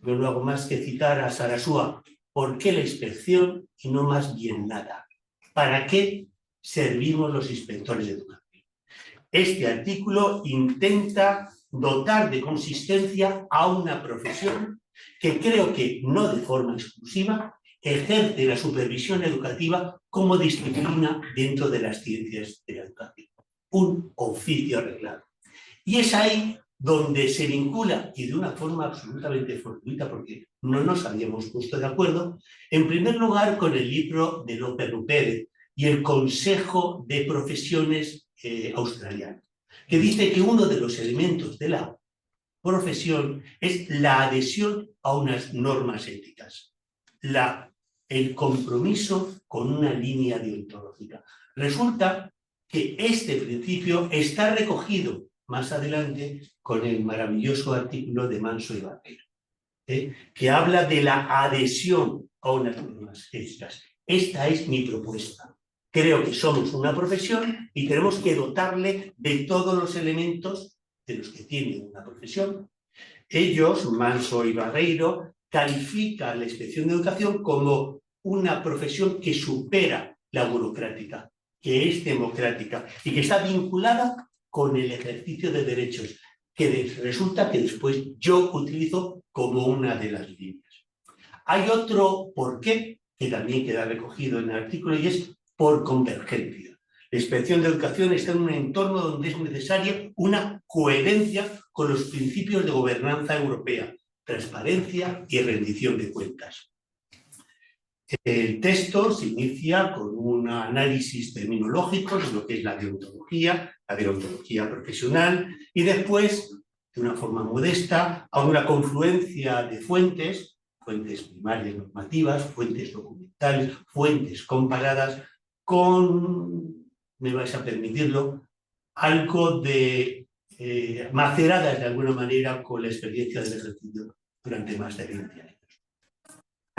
Yo no hago más que citar a Sarasúa. ¿Por qué la inspección y no más bien nada? ¿Para qué servimos los inspectores de educación? Este artículo intenta dotar de consistencia a una profesión que creo que no de forma exclusiva ejerce la supervisión educativa como disciplina dentro de las ciencias de la educación. Un oficio arreglado. Y es ahí donde se vincula, y de una forma absolutamente fortuita, porque no nos habíamos puesto de acuerdo, en primer lugar con el libro de López Rupert y el Consejo de Profesiones australiano, que dice que uno de los elementos de la profesión es la adhesión a unas normas éticas, el compromiso con una línea deontológica. Resulta que este principio está recogido más adelante con el maravilloso artículo de Manso y Barreiro, que habla de la adhesión a unas normas éticas. Esta es mi propuesta. Creo que somos una profesión y tenemos que dotarle de todos los elementos de los que tiene una profesión. Ellos, Manso y Barreiro, califican la inspección de educación como una profesión que supera la burocrática, que es democrática y que está vinculada con el ejercicio de derechos, que resulta que después yo utilizo como una de las líneas. Hay otro porqué que también queda recogido en el artículo y es por convergencia. La inspección de educación está en un entorno donde es necesaria una coherencia con los principios de gobernanza europea, transparencia y rendición de cuentas. El texto se inicia con un análisis terminológico de lo que es la deontología profesional, y después, de una forma modesta, a una confluencia de fuentes primarias normativas, fuentes documentales, fuentes comparadas, con, me vais a permitirlo, algo de maceradas de alguna manera con la experiencia del ejercicio durante más de 20 años.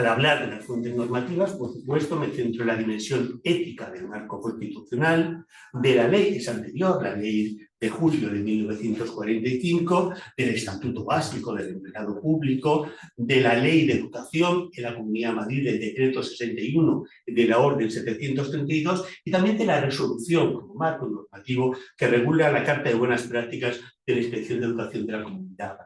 Al hablar de las fuentes normativas, por supuesto, me centro en la dimensión ética del marco constitucional, de la ley que es anterior, la ley de julio de 1945, del Estatuto Básico del Empleado Público, de la Ley de Educación en la Comunidad de Madrid, del Decreto 61 de la Orden 732 y también de la resolución como marco normativo que regula la Carta de Buenas Prácticas de la Inspección de Educación de la Comunidad.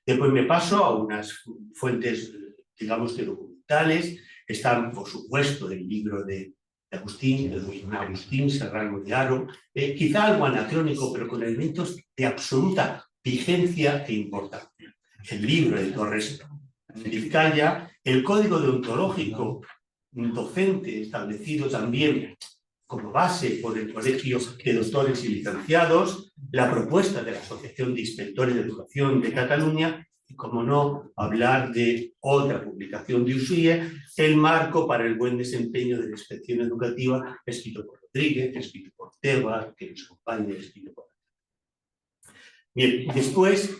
Después me paso a unas fuentes, digamos, que documentales. Están, por supuesto, el libro de Agustín, de don Agustín Serrano de Haro, quizá algo anacrónico, pero con elementos de absoluta vigencia e importancia. El libro de Torres Vizcaya, el código deontológico docente establecido también como base por el Colegio de Doctores y Licenciados, la propuesta de la Asociación de Inspectores de Educación de Cataluña y, como no, hablar de otra publicación de USIE, el marco para el buen desempeño de la inspección educativa, escrito por Rodríguez, escrito por Tebas, que nos acompaña, escrito por... Bien, después,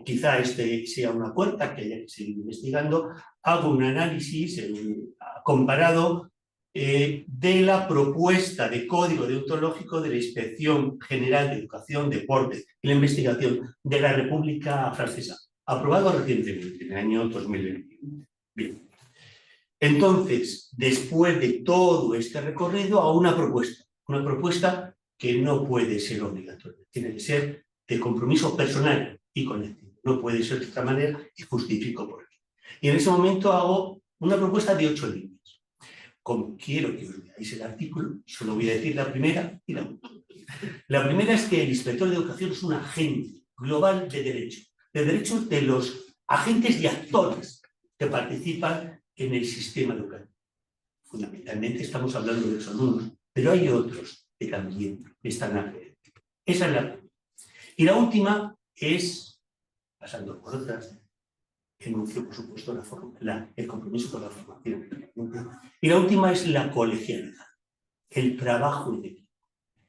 quizá este sea una puerta que haya que seguir investigando, hago un análisis comparado de la propuesta de código deontológico de la Inspección General de Educación, Deporte y la Investigación de la República Francesa, aprobado recientemente, en el año 2021. Bien. Entonces, después de todo este recorrido, a una propuesta que no puede ser obligatoria, tiene que ser de compromiso personal y colectivo, no puede ser de otra manera y justifico por qué. Y en ese momento hago una propuesta de 8 líneas. Como quiero que os veáis el artículo, solo voy a decir la primera y la última. La primera es que el inspector de educación es un agente global de derechos de los agentes y actores que participan en el sistema educativo. Fundamentalmente estamos hablando de los alumnos, pero hay otros que también están alrededor. Esa es la primera. Y la última es, pasando por otras, enuncio, por supuesto, el compromiso con la formación. Y la última es la colegialidad, el trabajo en equipo,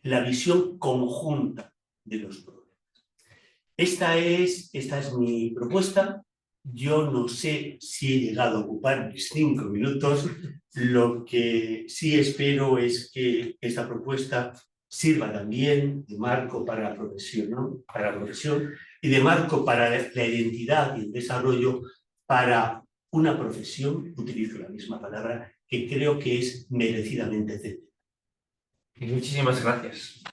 la visión conjunta de los problemas. Esta es mi propuesta. Yo no sé si he llegado a ocupar mis 5 minutos. Lo que sí espero es que esta propuesta sirva también de marco para la profesión, ¿no? Para la profesión y de marco para la identidad y el desarrollo para una profesión, utilizo la misma palabra, que creo que es merecidamente etcétera. Muchísimas gracias,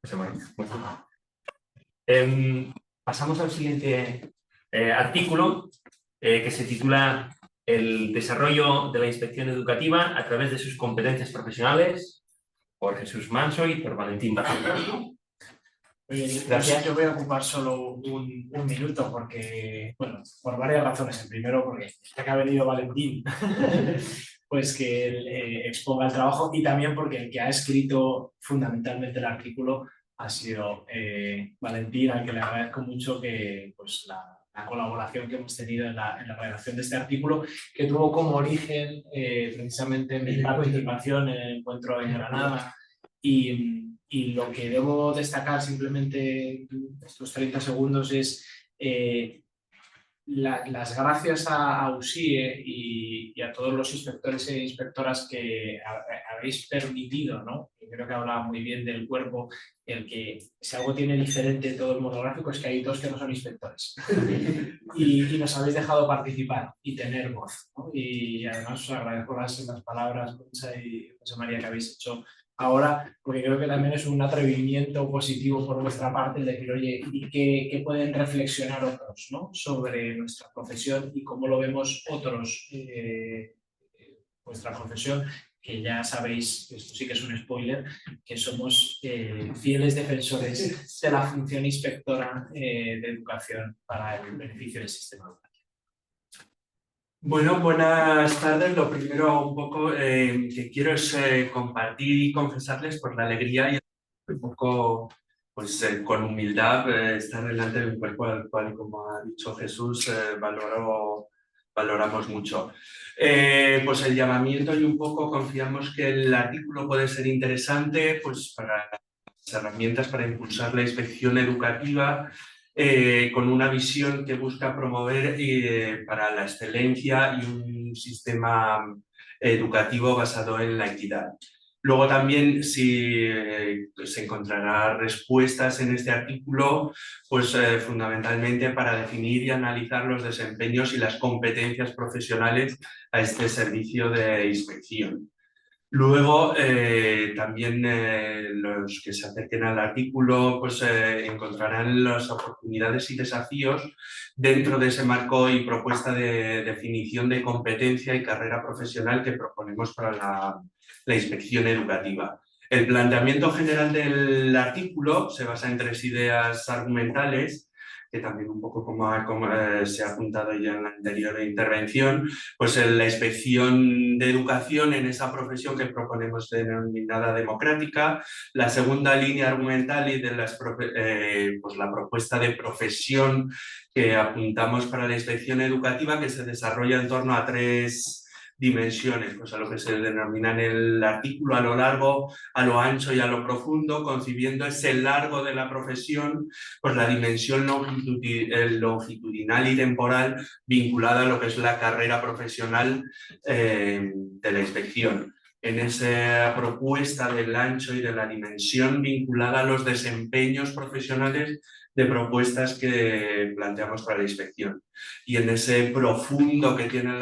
José María. Pasamos al siguiente artículo que se titula El desarrollo de la inspección educativa a través de sus competencias profesionales, por Jesús Manso y por Valentín Barranco. Gracias. Yo voy a ocupar solo un minuto porque, bueno, por varias razones. El primero, porque ya que ha venido Valentín, pues que él exponga el trabajo, y también porque el que ha escrito fundamentalmente el artículo ha sido Valentín, al que le agradezco mucho que, pues, la colaboración que hemos tenido en la redacción de este artículo, que tuvo como origen precisamente mi participación en el encuentro en Granada. Y lo que debo destacar simplemente estos 30 segundos es las gracias a USIE y a todos los inspectores e inspectoras que habéis permitido, ¿no? Y creo que hablaba muy bien del cuerpo, el que si algo tiene diferente todo el monográfico es que hay 2 que no son inspectores y nos habéis dejado participar y tener voz, ¿no? Y además os agradezco las palabras, Concha y José María, que habéis hecho ahora, porque creo que también es un atrevimiento positivo por vuestra parte el decir, oye, ¿y qué pueden reflexionar otros, ¿no? Sobre nuestra profesión y cómo lo vemos otros, vuestra profesión, que ya sabéis, esto sí que es un spoiler, que somos fieles defensores de la función inspectora de educación para el beneficio del sistema educativo. Bueno, buenas tardes. Lo primero un poco que quiero es compartir y confesarles por la alegría y un poco pues, con humildad estar delante de un cuerpo al cual, como ha dicho Jesús, valoramos mucho. Pues el llamamiento y un poco confiamos que el artículo puede ser interesante pues, para herramientas para impulsar la inspección educativa con una visión que busca promover para la excelencia y un sistema educativo basado en la equidad. Luego también se encontrará respuestas en este artículo, pues fundamentalmente para definir y analizar los desempeños y las competencias profesionales a este servicio de inspección. Luego, también los que se acerquen al artículo pues, encontrarán las oportunidades y desafíos dentro de ese marco y propuesta de definición de competencia y carrera profesional que proponemos para la inspección educativa. El planteamiento general del artículo se basa en 3 ideas argumentales, que también un poco como se ha apuntado ya en la anterior intervención, pues en la inspección de educación en esa profesión que proponemos denominada democrática. La segunda línea argumental y de pues la propuesta de profesión que apuntamos para la inspección educativa, que se desarrolla en torno a 3 dimensiones, pues a lo que se denomina en el artículo a lo largo, a lo ancho y a lo profundo, concibiendo ese largo de la profesión, pues la dimensión longitudinal y temporal vinculada a lo que es la carrera profesional de la inspección. En esa propuesta del ancho y de la dimensión vinculada a los desempeños profesionales de propuestas que planteamos para la inspección. Y en ese profundo que tiene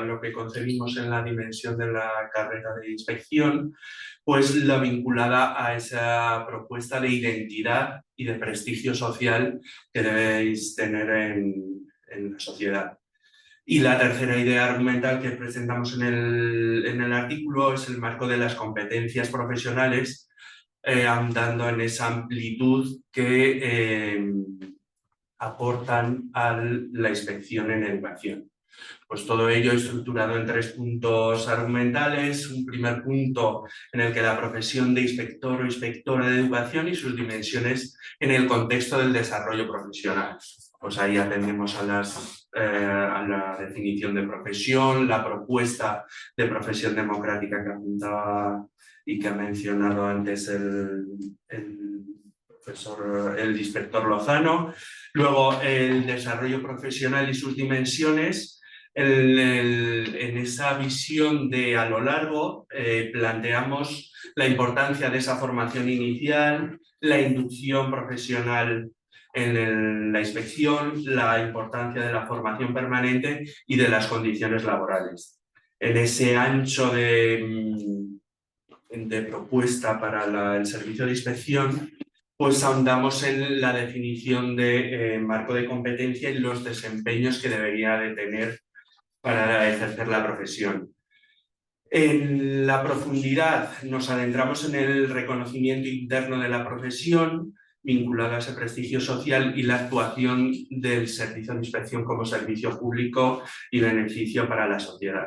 lo que concebimos en la dimensión de la carrera de inspección, pues la vinculada a esa propuesta de identidad y de prestigio social que debéis tener en la sociedad. Y la tercera idea argumental que presentamos en el artículo es el marco de las competencias profesionales, andando en esa amplitud que aportan a la inspección en educación. Pues todo ello estructurado en 3 puntos argumentales. Un primer punto en el que la profesión de inspector o inspectora de educación y sus dimensiones en el contexto del desarrollo profesional. Pues ahí atendemos a la definición de profesión, la propuesta de profesión democrática que apuntaba y que ha mencionado antes el inspector Lozano. Luego, el desarrollo profesional y sus dimensiones. En esa visión de a lo largo planteamos la importancia de esa formación inicial, la inducción profesional en la inspección, la importancia de la formación permanente y de las condiciones laborales. En ese ancho de propuesta para el servicio de inspección, pues ahondamos en la definición de marco de competencia y los desempeños que debería de tener para ejercer la profesión. En la profundidad nos adentramos en el reconocimiento interno de la profesión, vinculado a ese prestigio social y la actuación del servicio de inspección como servicio público y beneficio para la sociedad.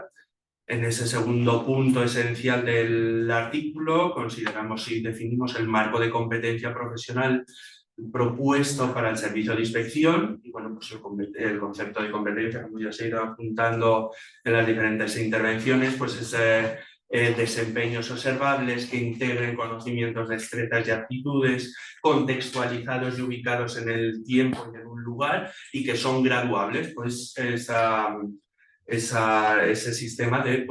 En ese segundo punto esencial del artículo consideramos y definimos el marco de competencia profesional propuesto para el servicio de inspección. Y bueno, pues el concepto de competencia, como ya se ha ido apuntando en las diferentes intervenciones, pues es desempeños observables que integren conocimientos, destrezas y aptitudes contextualizados y ubicados en el tiempo y en un lugar y que son graduables, pues ese sistema de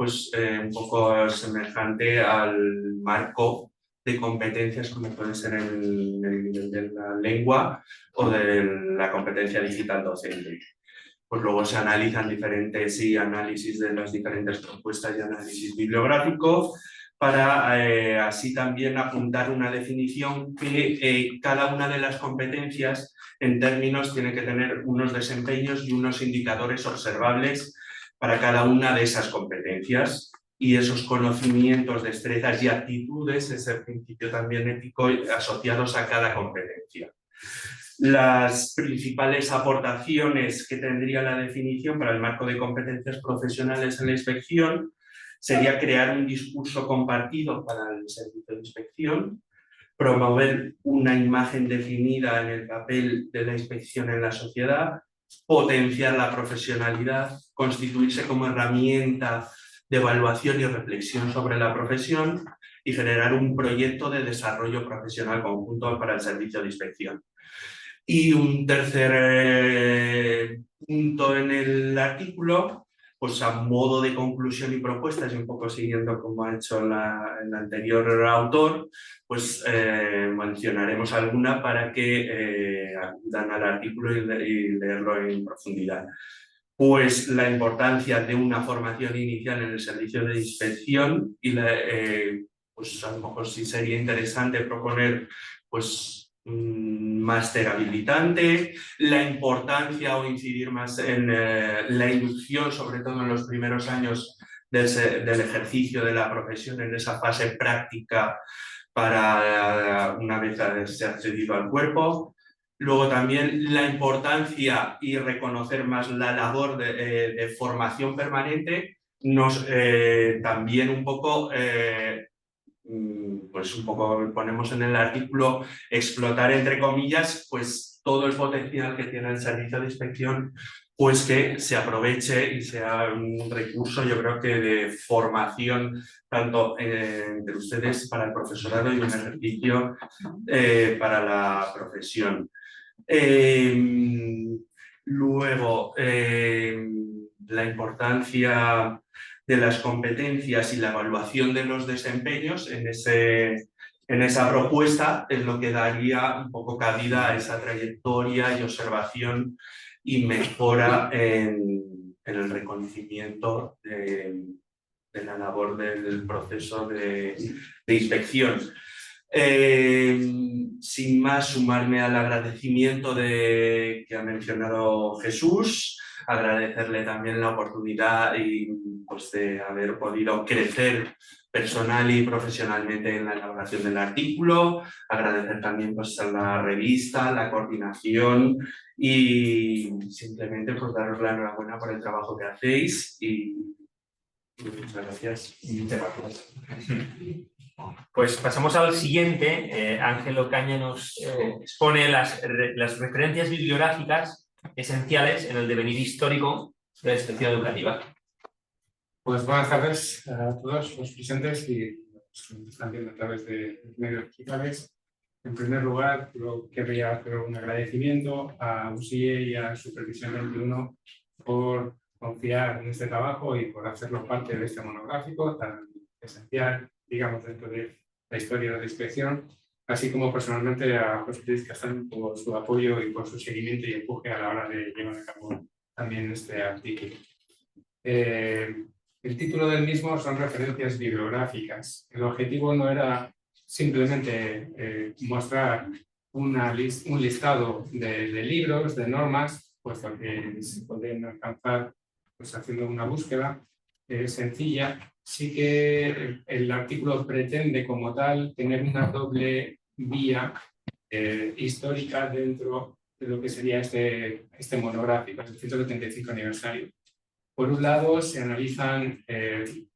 un poco semejante al marco de competencias como puede ser en el nivel de la lengua o de la competencia digital docente. Pues luego se analizan diferentes análisis de las diferentes propuestas y análisis bibliográfico para así también apuntar una definición que cada una de las competencias en términos tiene que tener unos desempeños y unos indicadores observables para cada una de esas competencias y esos conocimientos, destrezas y actitudes, ese principio también ético asociados a cada competencia. Las principales aportaciones que tendría la definición para el marco de competencias profesionales en la inspección sería crear un discurso compartido para el servicio de inspección, promover una imagen definida en el papel de la inspección en la sociedad, potenciar la profesionalidad, constituirse como herramienta de evaluación y reflexión sobre la profesión y generar un proyecto de desarrollo profesional conjunto para el servicio de inspección. Y un tercer punto en el artículo, pues a modo de conclusión y propuestas, y un poco siguiendo como ha hecho el anterior autor, pues mencionaremos alguna para que acudan al artículo y leerlo en profundidad. Pues la importancia de una formación inicial en el servicio de inspección y pues a lo mejor sí sería interesante proponer pues un máster habilitante, la importancia o incidir más en la inducción, sobre todo en los primeros años del ejercicio de la profesión, en esa fase práctica para una vez se ha accedido al cuerpo. Luego también la importancia y reconocer más la labor de formación permanente, también un poco, pues un poco ponemos en el artículo, explotar entre comillas, pues todo el potencial que tiene el servicio de inspección, pues que se aproveche y sea un recurso, yo creo que de formación, tanto entre ustedes para el profesorado y un ejercicio para la profesión. Luego, la importancia de las competencias y la evaluación de los desempeños en esa propuesta es lo que daría un poco cabida a esa trayectoria y observación y mejora en el reconocimiento de la labor del proceso de inspección. Sin más, sumarme al agradecimiento que ha mencionado Jesús, agradecerle también la oportunidad pues, de haber podido crecer personal y profesionalmente en la elaboración del artículo, agradecer también pues, a la revista, la coordinación y simplemente pues, daros la enhorabuena por el trabajo que hacéis y muchas gracias. Muchas gracias. Pues pasamos al siguiente. Ángel Ocaña nos expone las referencias bibliográficas esenciales en el devenir histórico de la inspección educativa. Pues buenas tardes a todos los presentes y los que nos están viendo a través de medios digitales. En primer lugar, yo querría hacer un agradecimiento a USIE y a Supervisión 21 por confiar en este trabajo y por hacerlo parte de este monográfico tan esencial, digamos, dentro de la historia de la inspección, así como personalmente a José Luis Castán por su apoyo y por su seguimiento y empuje a la hora de llevar a cabo también este artículo. El título del mismo son referencias bibliográficas. El objetivo no era simplemente mostrar un listado de libros, de normas, puesto que se pueden alcanzar pues, haciendo una búsqueda sencilla. Sí que el artículo pretende como tal tener una doble vía histórica dentro de lo que sería este monográfico, el 175 aniversario. Por un lado, se analizan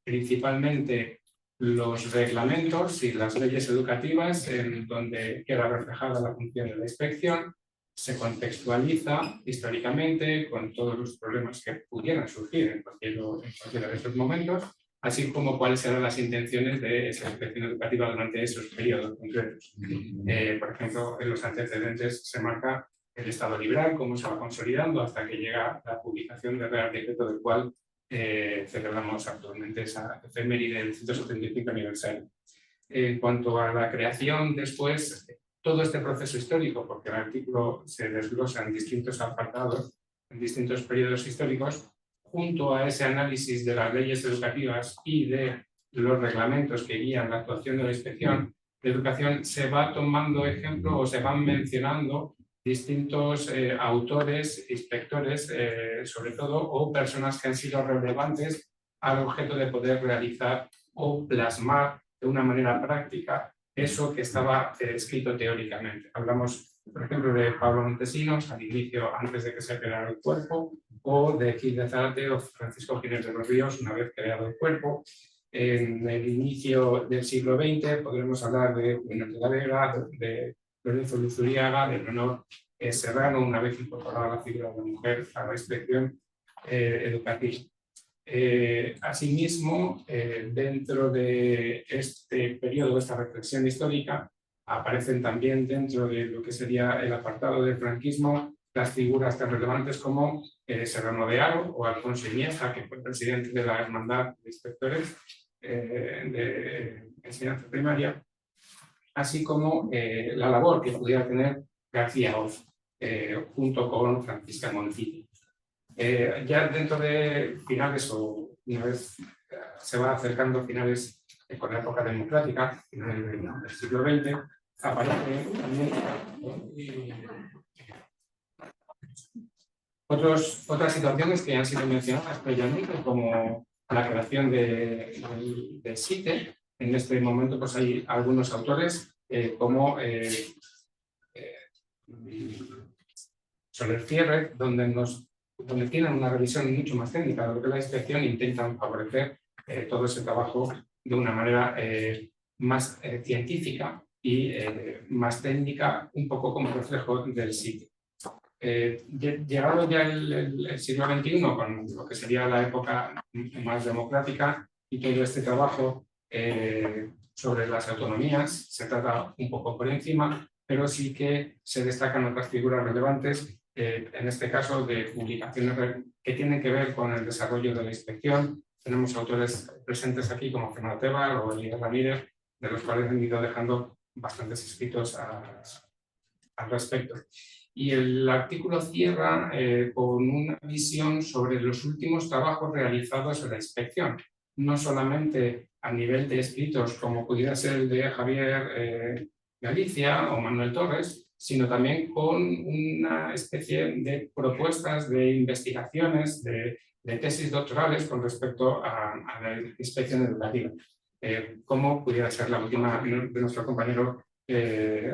principalmente los reglamentos y las leyes educativas en donde queda reflejada la función de la inspección, se contextualiza históricamente con todos los problemas que pudieran surgir en cualquiera de estos momentos, así como cuáles serán las intenciones de esa inspección educativa durante esos periodos concretos. Por ejemplo, en los antecedentes se marca el Estado liberal, cómo se va consolidando hasta que llega la publicación del Real Decreto del cual celebramos actualmente esa efeméride del 175 aniversario. En cuanto a la creación, después, todo este proceso histórico, porque el artículo se desglosa en distintos apartados, en distintos periodos históricos, junto a ese análisis de las leyes educativas y de los reglamentos que guían la actuación de la inspección de educación, se va tomando ejemplo o se van mencionando distintos autores, inspectores, sobre todo, o personas que han sido relevantes al objeto de poder realizar o plasmar de una manera práctica eso que estaba escrito teóricamente. Hablamos, por ejemplo, de Pablo Montesinos, al inicio, antes de que se creara el cuerpo, o de Gil de Zárate o Francisco Ginés de los Ríos, una vez creado el cuerpo. En el inicio del siglo XX podremos hablar de Bueno de la Vega, de Lorenzo Luzuriaga, de Leonor Serrano, una vez incorporada la figura de la mujer a la inspección educativa. Asimismo, dentro de este periodo, esta reflexión histórica, aparecen también dentro de lo que sería el apartado del franquismo las figuras tan relevantes como Serrano de Haro o Alfonso Iniesta, que fue presidente de la Hermandad de Inspectores de Enseñanza Primaria, así como la labor que pudiera tener García Oz, junto con Francisca Montilla. Ya dentro de finales, o una vez se va acercando a finales con la época democrática, del siglo XX, aparece también otras situaciones que han sido mencionadas previamente, como la creación de SITE. En este momento pues hay algunos autores como Soler Fierre, donde tienen una revisión mucho más técnica de lo que la inspección, intentan favorecer todo ese trabajo de una manera más científica y más técnica, un poco como reflejo del sitio. Llegado ya el siglo XXI, con lo que sería la época más democrática y todo este trabajo sobre las autonomías, se trata un poco por encima, pero sí que se destacan otras figuras relevantes, en este caso de publicaciones que tienen que ver con el desarrollo de la inspección. Tenemos autores presentes aquí como Fernando Tebar o Elías Ramírez, de los cuales han ido dejando bastantes escritos al respecto. Y el artículo cierra con una visión sobre los últimos trabajos realizados en la inspección, no solamente a nivel de escritos como pudiera ser el de Javier Galicia o Manuel Torres, sino también con una especie de propuestas de investigaciones, de tesis doctorales con respecto a la inspección educativa, como pudiera ser la última de nuestro compañero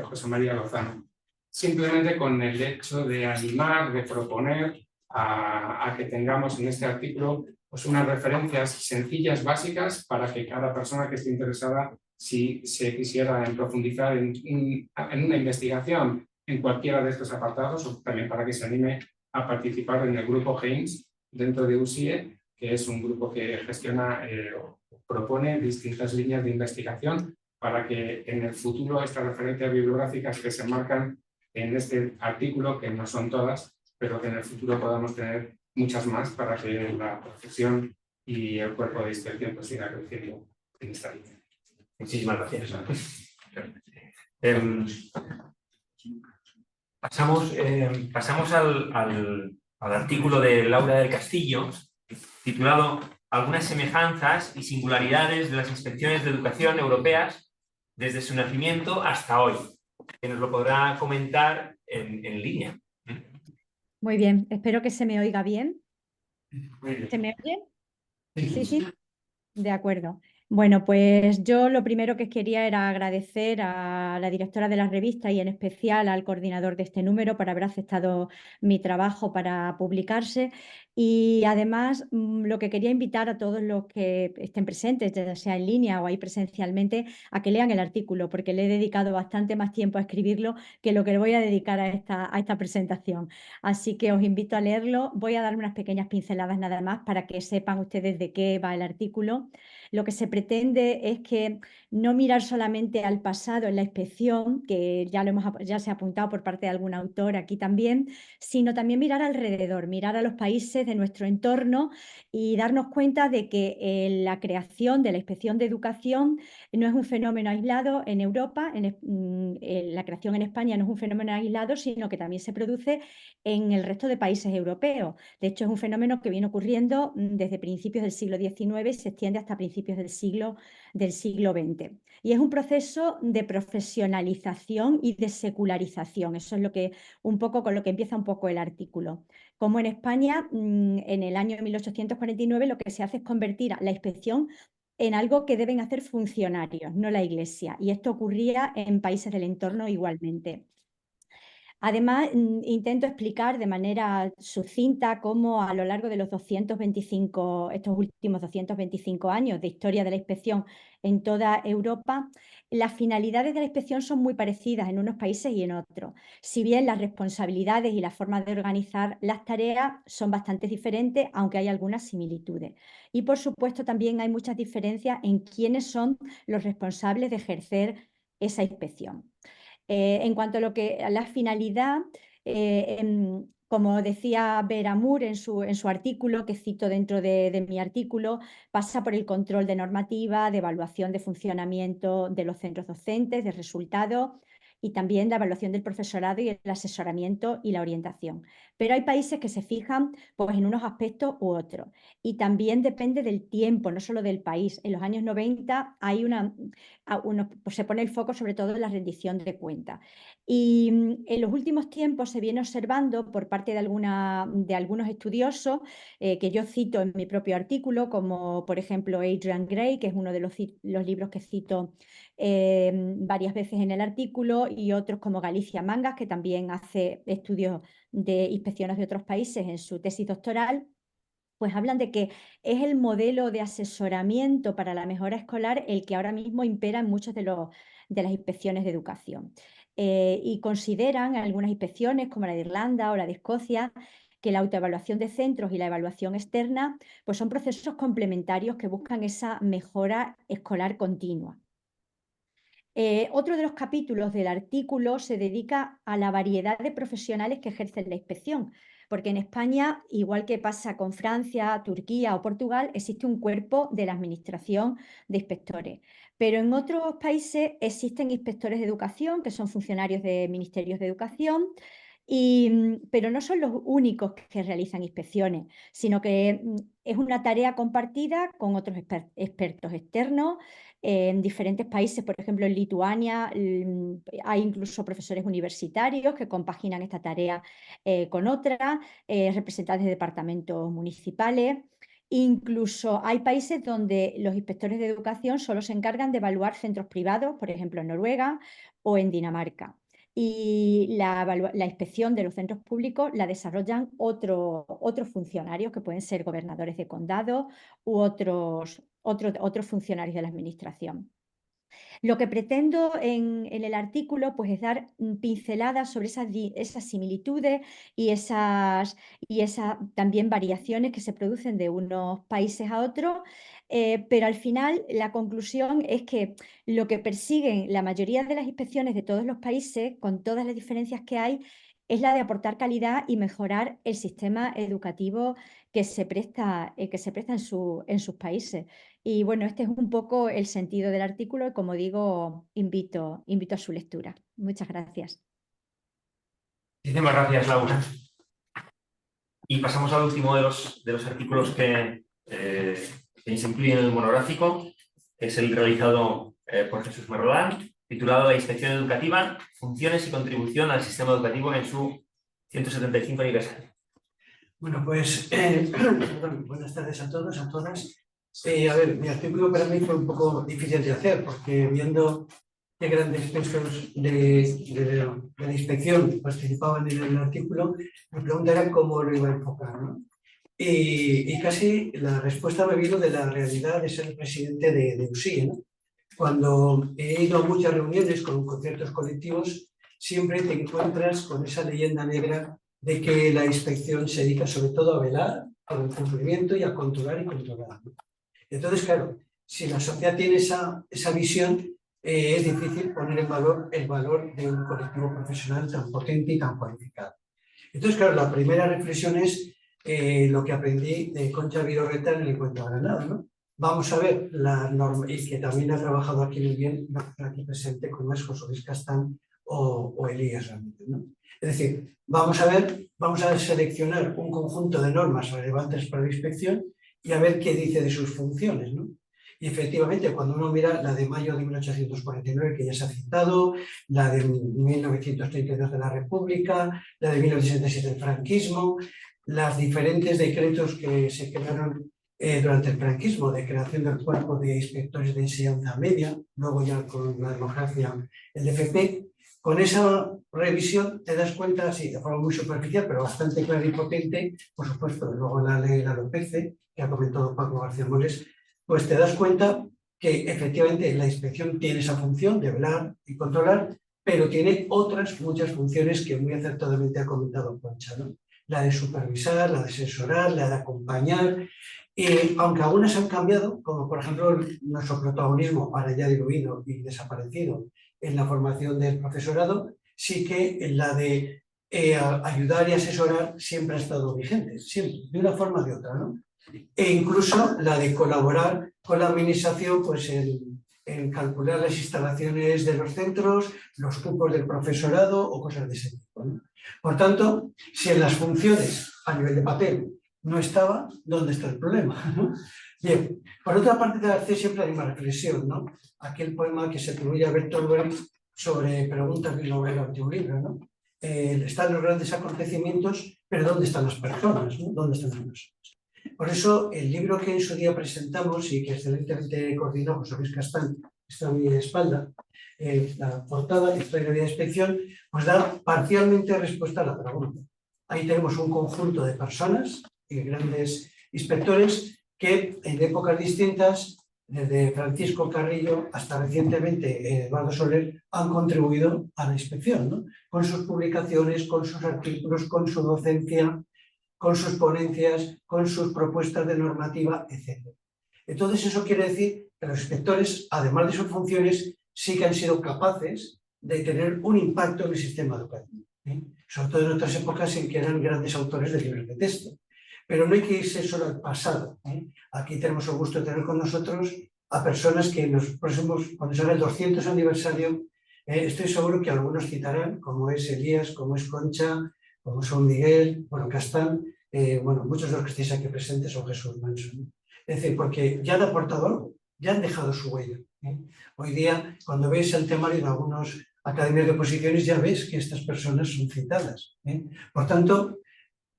José María Lozano. Simplemente con el hecho de animar, de proponer a que tengamos en este artículo pues unas referencias sencillas, básicas, para que cada persona que esté interesada, si se quisiera profundizar en una investigación en cualquiera de estos apartados, o también para que se anime a participar en el grupo James dentro de USIE, que es un grupo que gestiona o propone distintas líneas de investigación para que en el futuro estas referencias bibliográficas que se marcan en este artículo, que no son todas, pero que en el futuro podamos tener muchas más para que la profesión y el cuerpo de inspección pues siga creciendo en esta línea. Muchísimas gracias. Pasamos al artículo de Laura del Castillo, titulado Algunas semejanzas y singularidades de las inspecciones de educación europeas desde su nacimiento hasta hoy, que nos lo podrá comentar en línea. Muy bien, espero que se me oiga bien. ¿Se me oye? Sí, sí. De acuerdo. Bueno, pues yo lo primero que quería era agradecer a la directora de la revista y en especial al coordinador de este número por haber aceptado mi trabajo para publicarse, y además lo que quería invitar a todos los que estén presentes, ya sea en línea o ahí presencialmente, a que lean el artículo, porque le he dedicado bastante más tiempo a escribirlo que lo que le voy a dedicar a esta presentación. Así que os invito a leerlo. Voy a dar unas pequeñas pinceladas nada más para que sepan ustedes de qué va el artículo. Lo que se pretende es que no mirar solamente al pasado en la inspección, que ya se ha apuntado por parte de algún autor aquí también, sino también mirar alrededor, mirar a los países de nuestro entorno y darnos cuenta de que la creación de la Inspección de Educación no es un fenómeno aislado en Europa, la creación en España no es un fenómeno aislado, sino que también se produce en el resto de países europeos. De hecho, es un fenómeno que viene ocurriendo desde principios del siglo XIX y se extiende hasta principios del siglo XX. Y es un proceso de profesionalización y de secularización. Eso es un poco con lo que empieza un poco el artículo. Como en España, en el año 1849, lo que se hace es convertir a la inspección en algo que deben hacer funcionarios, no la Iglesia. Y esto ocurría en países del entorno igualmente. Además, intento explicar de manera sucinta cómo a lo largo de estos últimos 225 años de historia de la inspección en toda Europa, las finalidades de la inspección son muy parecidas en unos países y en otros, si bien las responsabilidades y las formas de organizar las tareas son bastante diferentes, aunque hay algunas similitudes. Y por supuesto también hay muchas diferencias en quiénes son los responsables de ejercer esa inspección. En cuanto a la finalidad, como decía Vera Moore en su artículo, que cito dentro de mi artículo, pasa por el control de normativa, de evaluación de funcionamiento de los centros docentes, de resultados y también de evaluación del profesorado y el asesoramiento y la orientación. Pero hay países que se fijan pues, en unos aspectos u otros y también depende del tiempo, no solo del país. En los años 90 hay pues se pone el foco sobre todo en la rendición de cuentas. Y en los últimos tiempos se viene observando por parte de algunos estudiosos que yo cito en mi propio artículo, como por ejemplo Adrian Gray, que es uno de los libros que cito varias veces en el artículo, y otros como Galicia Mangas, que también hace estudios de inspecciones de otros países en su tesis doctoral, pues hablan de que es el modelo de asesoramiento para la mejora escolar el que ahora mismo impera en muchas de las inspecciones de educación. Y consideran algunas inspecciones, como la de Irlanda o la de Escocia, que la autoevaluación de centros y la evaluación externa pues son procesos complementarios que buscan esa mejora escolar continua. Otro de los capítulos del artículo se dedica a la variedad de profesionales que ejercen la inspección, porque en España, igual que pasa con Francia, Turquía o Portugal, existe un cuerpo de la Administración de inspectores. Pero en otros países existen inspectores de educación, que son funcionarios de ministerios de educación, pero no son los únicos que realizan inspecciones, sino que es una tarea compartida con otros expertos externos. En diferentes países, por ejemplo en Lituania, hay incluso profesores universitarios que compaginan esta tarea con otra, representantes de departamentos municipales. Incluso hay países donde los inspectores de educación solo se encargan de evaluar centros privados, por ejemplo en Noruega o en Dinamarca. Y la inspección de los centros públicos la desarrollan otros funcionarios que pueden ser gobernadores de condado u otros funcionarios de la administración. Lo que pretendo en el artículo pues, es dar pinceladas sobre esas similitudes y esas también variaciones que se producen de unos países a otros, pero al final la conclusión es que lo que persiguen la mayoría de las inspecciones de todos los países, con todas las diferencias que hay, es la de aportar calidad y mejorar el sistema educativo que se presta en sus países. Y bueno, este es un poco el sentido del artículo y como digo, invito a su lectura. Muchas gracias. Muchísimas gracias, Laura. Y pasamos al último de los artículos que se incluyen en el monográfico, que es el realizado por Jesús Merlán, titulado La inspección educativa, funciones y contribución al sistema educativo en su 175 aniversario. Bueno, pues buenas tardes a todos, a todas. A ver, mi artículo para mí fue un poco difícil de hacer porque viendo qué grandes pesos de la inspección participaban en el artículo, mi pregunta era cómo lo iba a enfocar, ¿no? Y casi la respuesta me vino de la realidad de ser presidente de USIE, ¿no? Cuando he ido a muchas reuniones con ciertos colectivos, siempre te encuentras con esa leyenda negra de que la inspección se dedica sobre todo a velar por el cumplimiento y a controlar y controlar, ¿no? Entonces, claro, si la sociedad tiene esa visión, es difícil poner en valor el valor de un colectivo profesional tan potente y tan cualificado. Entonces, claro, la primera reflexión es lo que aprendí de Concha Virorreta en el Cuento de Granada, ¿no? Vamos a ver la norma, y que también ha trabajado aquí muy bien, aquí presente, como es José Luis Castán o Elías realmente, ¿no? Es decir, vamos a seleccionar un conjunto de normas relevantes para la inspección y a ver qué dice de sus funciones, ¿no? Y efectivamente, cuando uno mira la de mayo de 1849, que ya se ha citado, la de 1932 de la República, la de 1967 del franquismo, los diferentes decretos que se crearon durante el franquismo de creación del cuerpo de inspectores de enseñanza media, luego ya con la democracia, el DFP, con esa revisión te das cuenta, sí, de forma muy superficial, pero bastante clara y potente, por supuesto, luego la ley de la LOPECE, que ha comentado Paco García Moles, pues te das cuenta que efectivamente la inspección tiene esa función de velar y controlar, pero tiene otras muchas funciones que muy acertadamente ha comentado Concha, ¿no? La de supervisar, la de asesorar, la de acompañar, y aunque algunas han cambiado, como por ejemplo nuestro protagonismo, ahora ya diluido y desaparecido en la formación del profesorado, sí que la de ayudar y asesorar siempre ha estado vigente, siempre, de una forma o de otra, ¿no? E incluso la de colaborar con la administración pues en calcular las instalaciones de los centros, los cupos del profesorado o cosas de ese tipo, ¿no? Por tanto, si en las funciones a nivel de papel no estaba, ¿dónde está el problema? ¿No? Bien, por otra parte de hacer siempre hay una reflexión, ¿no? Aquel poema que se atribuye a Bertolt Brecht sobre preguntas de novela de un libro, ¿no? Están los grandes acontecimientos, pero ¿dónde están las personas? ¿No? ¿Dónde están las personas? Por eso, el libro que en su día presentamos y que excelentemente coordinó José Luis Castán, que está a mi espalda, la portada, Historia de la Inspección, pues da parcialmente respuesta a la pregunta. Ahí tenemos un conjunto de personas y grandes inspectores que en épocas distintas, desde Francisco Carrillo hasta recientemente Eduardo Soler, han contribuido a la inspección, ¿no? Con sus publicaciones, con sus artículos, con su docencia, con sus ponencias, con sus propuestas de normativa, etc. Entonces eso quiere decir que los inspectores, además de sus funciones, sí que han sido capaces de tener un impacto en el sistema educativo, ¿eh? Sobre todo en otras épocas en que eran grandes autores de libros de texto. Pero no hay que irse solo al pasado, ¿eh? Aquí tenemos el gusto de tener con nosotros a personas que en los próximos, cuando se haga el 200 aniversario, estoy seguro que algunos citarán, como es Elías, como es Concha, como son Miguel, bueno, Castán, bueno, muchos de los que estáis aquí presentes son Jesús Manso, ¿no? Es decir, porque ya han aportado algo, ya han dejado su huella, ¿eh? Hoy día, cuando ves el temario de algunos academias de oposiciones, ya ves que estas personas son citadas, ¿eh? Por tanto,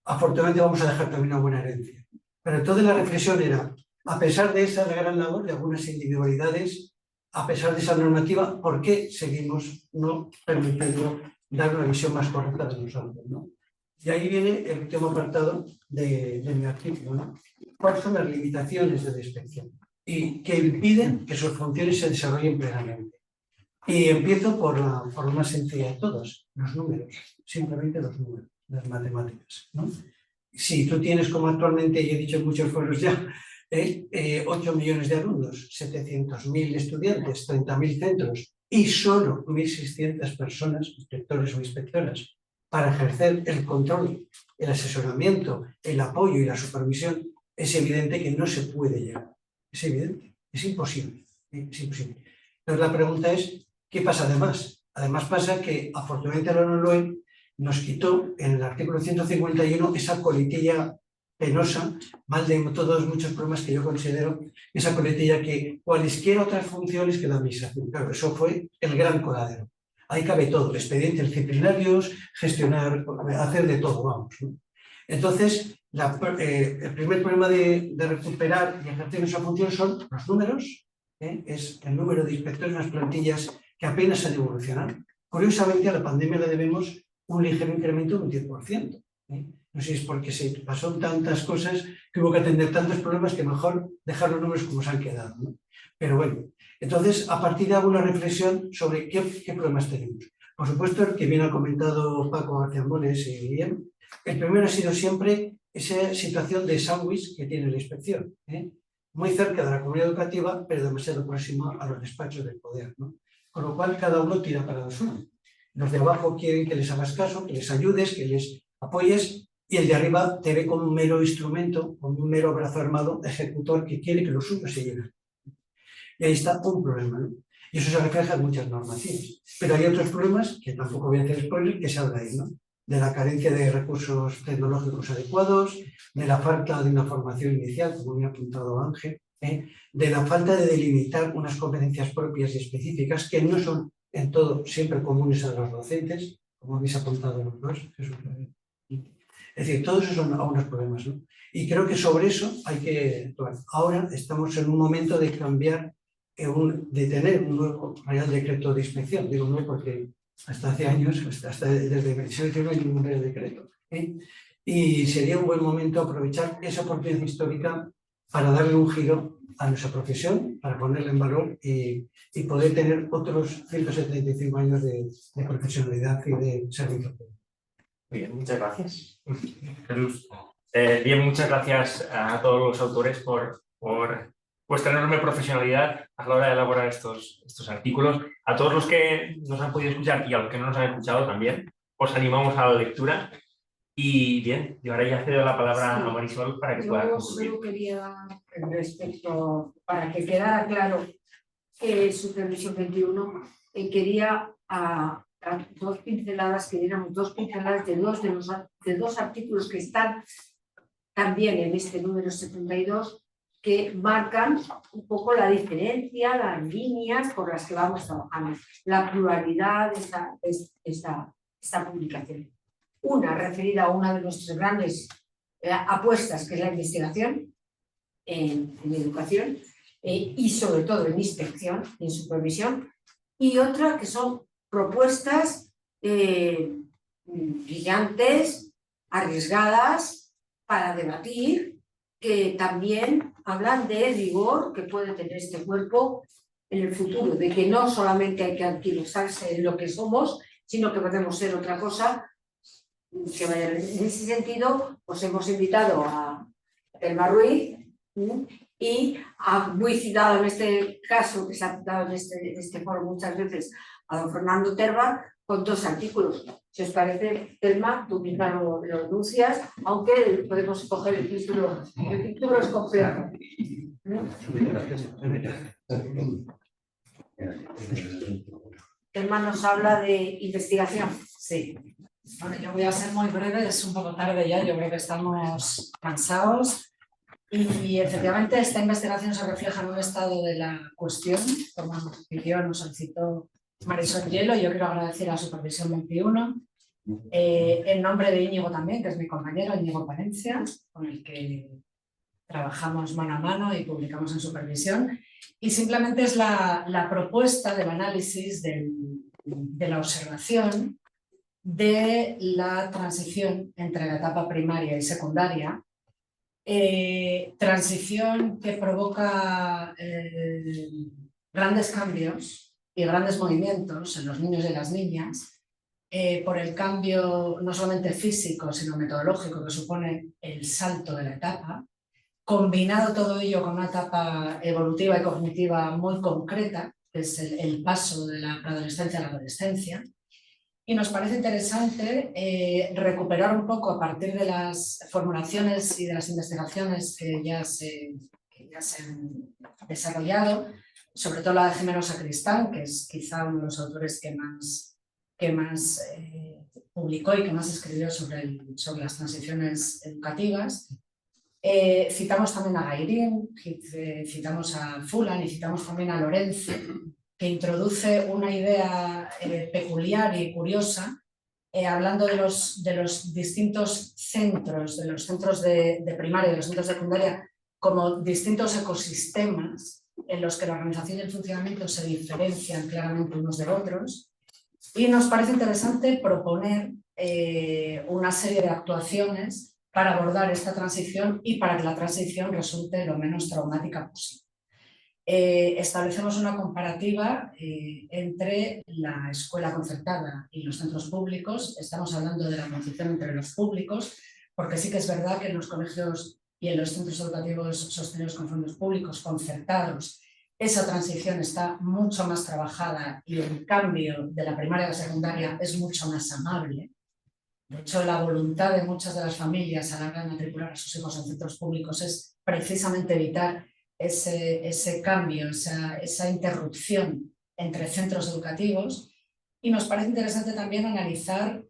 afortunadamente vamos a dejar también una buena herencia. Pero entonces la reflexión era, a pesar de esa gran labor de algunas individualidades, a pesar de esa normativa, ¿por qué seguimos no permitiendo dar una visión más correcta de nosotros, ¿no? Y ahí viene el último apartado de mi artículo, ¿no? ¿Cuáles son las limitaciones de la inspección y que impiden que sus funciones se desarrollen plenamente? Y empiezo por lo más sencilla de todas, los números, simplemente los números, las matemáticas, ¿no? Si tú tienes, como actualmente, y he dicho en muchos foros ya, 8 millones de alumnos, 700.000 estudiantes, 30.000 centros y solo 1.600 personas, inspectores o inspectoras, para ejercer el control, el asesoramiento, el apoyo y la supervisión, es evidente que no se puede llegar. Es evidente, es imposible. Es imposible. Entonces la pregunta es, ¿qué pasa además? Además pasa que afortunadamente la ONU nos quitó en el artículo 151 esa coletilla penosa, mal de todos muchos problemas que yo considero, esa coletilla que cualesquiera otras funciones que la administración. Claro, eso fue el gran coladero. Ahí cabe todo, expedientes disciplinarios, gestionar, hacer de todo, vamos, ¿no? Entonces, el primer problema de recuperar y ejercer esa función son los números, ¿eh? Es el número de inspectores en las plantillas que apenas han evolucionado. Curiosamente, a la pandemia le debemos un ligero incremento de un 10%. No sé si es porque se pasaron tantas cosas que hubo que atender tantos problemas que mejor dejar los números como se han quedado, ¿no? Pero bueno, entonces a partir de alguna reflexión sobre qué problemas tenemos. Por supuesto, el que bien ha comentado Paco García Moles y Guillem, el primero ha sido siempre esa situación de sándwich que tiene la inspección, ¿eh? Muy cerca de la comunidad educativa, pero demasiado próxima a los despachos del poder, ¿no? Con lo cual cada uno tira para lo suyo. Los de abajo quieren que les hagas caso, que les ayudes, que les apoyes, y el de arriba te ve como un mero instrumento, como un mero brazo armado ejecutor que quiere que lo suyo se lleve. Y ahí está un problema, ¿no? Y eso se refleja en muchas normativas. Pero hay otros problemas, que tampoco voy a hacer spoiler, que se habla ahí, ¿no? De la carencia de recursos tecnológicos adecuados, de la falta de una formación inicial, como me ha apuntado Ángel, de la falta de delimitar unas competencias propias y específicas que no son en todo siempre comunes a los docentes, como habéis apuntado los dos. Es decir, todos esos son algunos problemas, ¿no? Y creo que sobre eso hay que actuar. Ahora estamos en un momento de cambiar, de tener un nuevo Real Decreto de Inspección. Digo no porque hasta hace años, hasta desde el 27 no hay ningún Real Decreto, ¿eh? Y sería un buen momento aprovechar esa oportunidad histórica para darle un giro a nuestra profesión, para ponerla en valor y poder tener otros 175 años de profesionalidad y de servicio público. Muy bien, muchas gracias. Jesús. Bien, muchas gracias a todos los autores por vuestra enorme profesionalidad a la hora de elaborar estos artículos. A todos los que nos han podido escuchar y a los que no nos han escuchado también, os animamos a la lectura. Y bien, yo ahora ya cedo la palabra a Marisol para que pueda concluir. Yo solo quería, respecto, para que quedara claro que Supervisión 21, quería a dos pinceladas, que diéramos dos pinceladas de dos artículos que están también en este número 72, que marcan un poco la diferencia, las líneas por las que vamos trabajando, la pluralidad de esta publicación. Una referida a una de nuestras grandes apuestas, que es la investigación en educación y sobre todo en inspección, en supervisión, y otra que son propuestas brillantes, arriesgadas, para debatir, que también hablan de rigor que puede tener este cuerpo en el futuro, de que no solamente hay que anquilosarse en lo que somos, sino que podemos ser otra cosa. Que en ese sentido, pues hemos invitado a Telma Ruiz y muy citado en este caso, que se ha citado en este foro muchas veces, a don Fernando Terba, con dos artículos. Si os parece, Telma, tú misma lo enuncias, aunque podemos escoger el título es complejo. Telma nos habla de investigación. Sí. Bueno, yo voy a ser muy breve, es un poco tarde ya, yo creo que estamos cansados y efectivamente esta investigación se refleja en un estado de la cuestión, como nos pidió, nos solicitó Marisol Hielo. Yo quiero agradecer a Supervisión 21, en nombre de Íñigo también, que es mi compañero, Íñigo Palencia, con el que trabajamos mano a mano y publicamos en Supervisión, y simplemente es la propuesta del análisis de la observación de la transición entre la etapa primaria y secundaria, transición que provoca grandes cambios y grandes movimientos en los niños y las niñas, por el cambio no solamente físico, sino metodológico que supone el salto de la etapa, combinado todo ello con una etapa evolutiva y cognitiva muy concreta, que es el paso de la adolescencia a la adolescencia. Y nos parece interesante recuperar un poco a partir de las formulaciones y de las investigaciones que ya se han desarrollado, sobre todo la de Jimeno Sacristán, que es quizá uno de los autores que más publicó y que más escribió sobre las transiciones educativas. Citamos también a Gairín, citamos a Fulan y citamos también a Lorenzo, que introduce una idea peculiar y curiosa, hablando de los distintos centros, de los centros de primaria y de los centros de secundaria, como distintos ecosistemas en los que la organización y el funcionamiento se diferencian claramente unos de otros. Y nos parece interesante proponer una serie de actuaciones para abordar esta transición y para que la transición resulte lo menos traumática posible. Establecemos una comparativa entre la escuela concertada y los centros públicos. Estamos hablando de la transición entre los públicos, porque sí que es verdad que en los colegios y en los centros educativos sostenidos con fondos públicos concertados esa transición está mucho más trabajada y el cambio de la primaria a la secundaria es mucho más amable. De hecho, la voluntad de muchas de las familias a la hora de matricular a sus hijos en centros públicos es precisamente evitar ese cambio, esa interrupción entre centros educativos, y nos parece interesante también analizar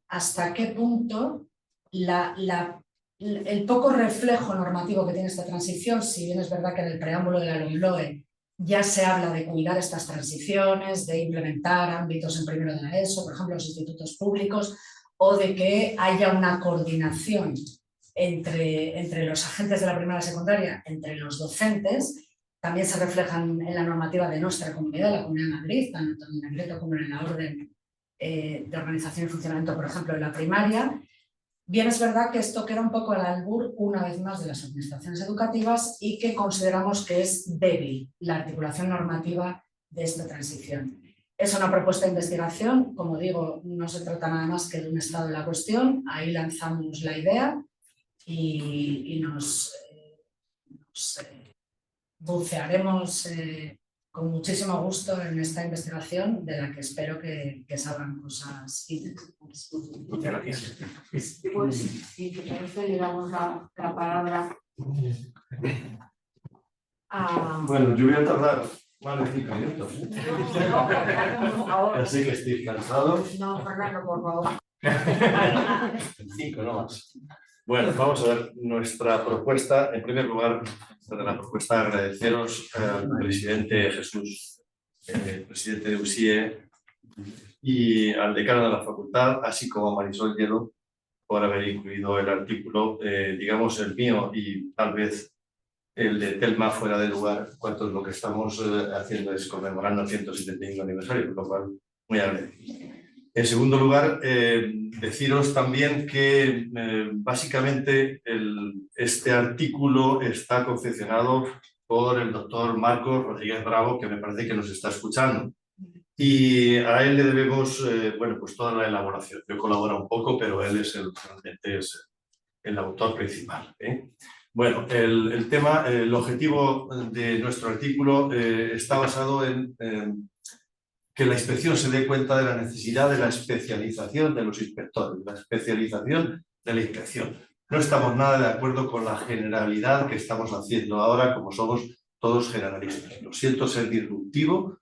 hasta qué punto el poco reflejo normativo que tiene esta transición, si bien es verdad que en el preámbulo de la LOMLOE ya se habla de cuidar estas transiciones, de implementar ámbitos en primero de la ESO, por ejemplo los institutos públicos, o de que haya una coordinación entre los agentes de la primaria y secundaria, entre los docentes, también se reflejan en la normativa de nuestra comunidad, la Comunidad de Madrid, tanto en el decreto como en la orden de organización y funcionamiento, por ejemplo, de la primaria. Bien es verdad que esto queda un poco al albur, una vez más, de las administraciones educativas y que consideramos que es débil la articulación normativa de esta transición. Es una propuesta de investigación, como digo, no se trata nada más que de un estado de la cuestión, ahí lanzamos la idea y nos bucearemos con muchísimo gusto en esta investigación, de la que espero que salgan cosas interesantes. Muchas gracias. Pues, si te parece, le damos la palabra a... Bueno, yo voy a tardar más de 5 minutos. por favor. Así que estoy cansado. No, Fernando, por favor. 5, no más. Bueno, vamos a ver nuestra propuesta. En primer lugar, de la propuesta, agradeceros al presidente Jesús, presidente de USIE, y al decano de la facultad, así como a Marisol Hielo, por haber incluido el artículo, digamos el mío y tal vez el de Telma fuera de lugar, cuanto lo que estamos haciendo es conmemorando el 175 aniversario, por lo cual muy agradecido. En segundo lugar, deciros también que básicamente este artículo está confeccionado por el doctor Marcos Rodríguez Bravo, que me parece que nos está escuchando. Y a él le debemos bueno, pues toda la elaboración. Yo colaboro un poco, pero él es realmente es el autor principal. Bueno, el tema, el objetivo de nuestro artículo está basado en que la inspección se dé cuenta de la necesidad de la especialización de los inspectores, la especialización de la inspección. No estamos nada de acuerdo con la generalidad que estamos haciendo ahora, como somos todos generalistas. Lo siento ser disruptivo,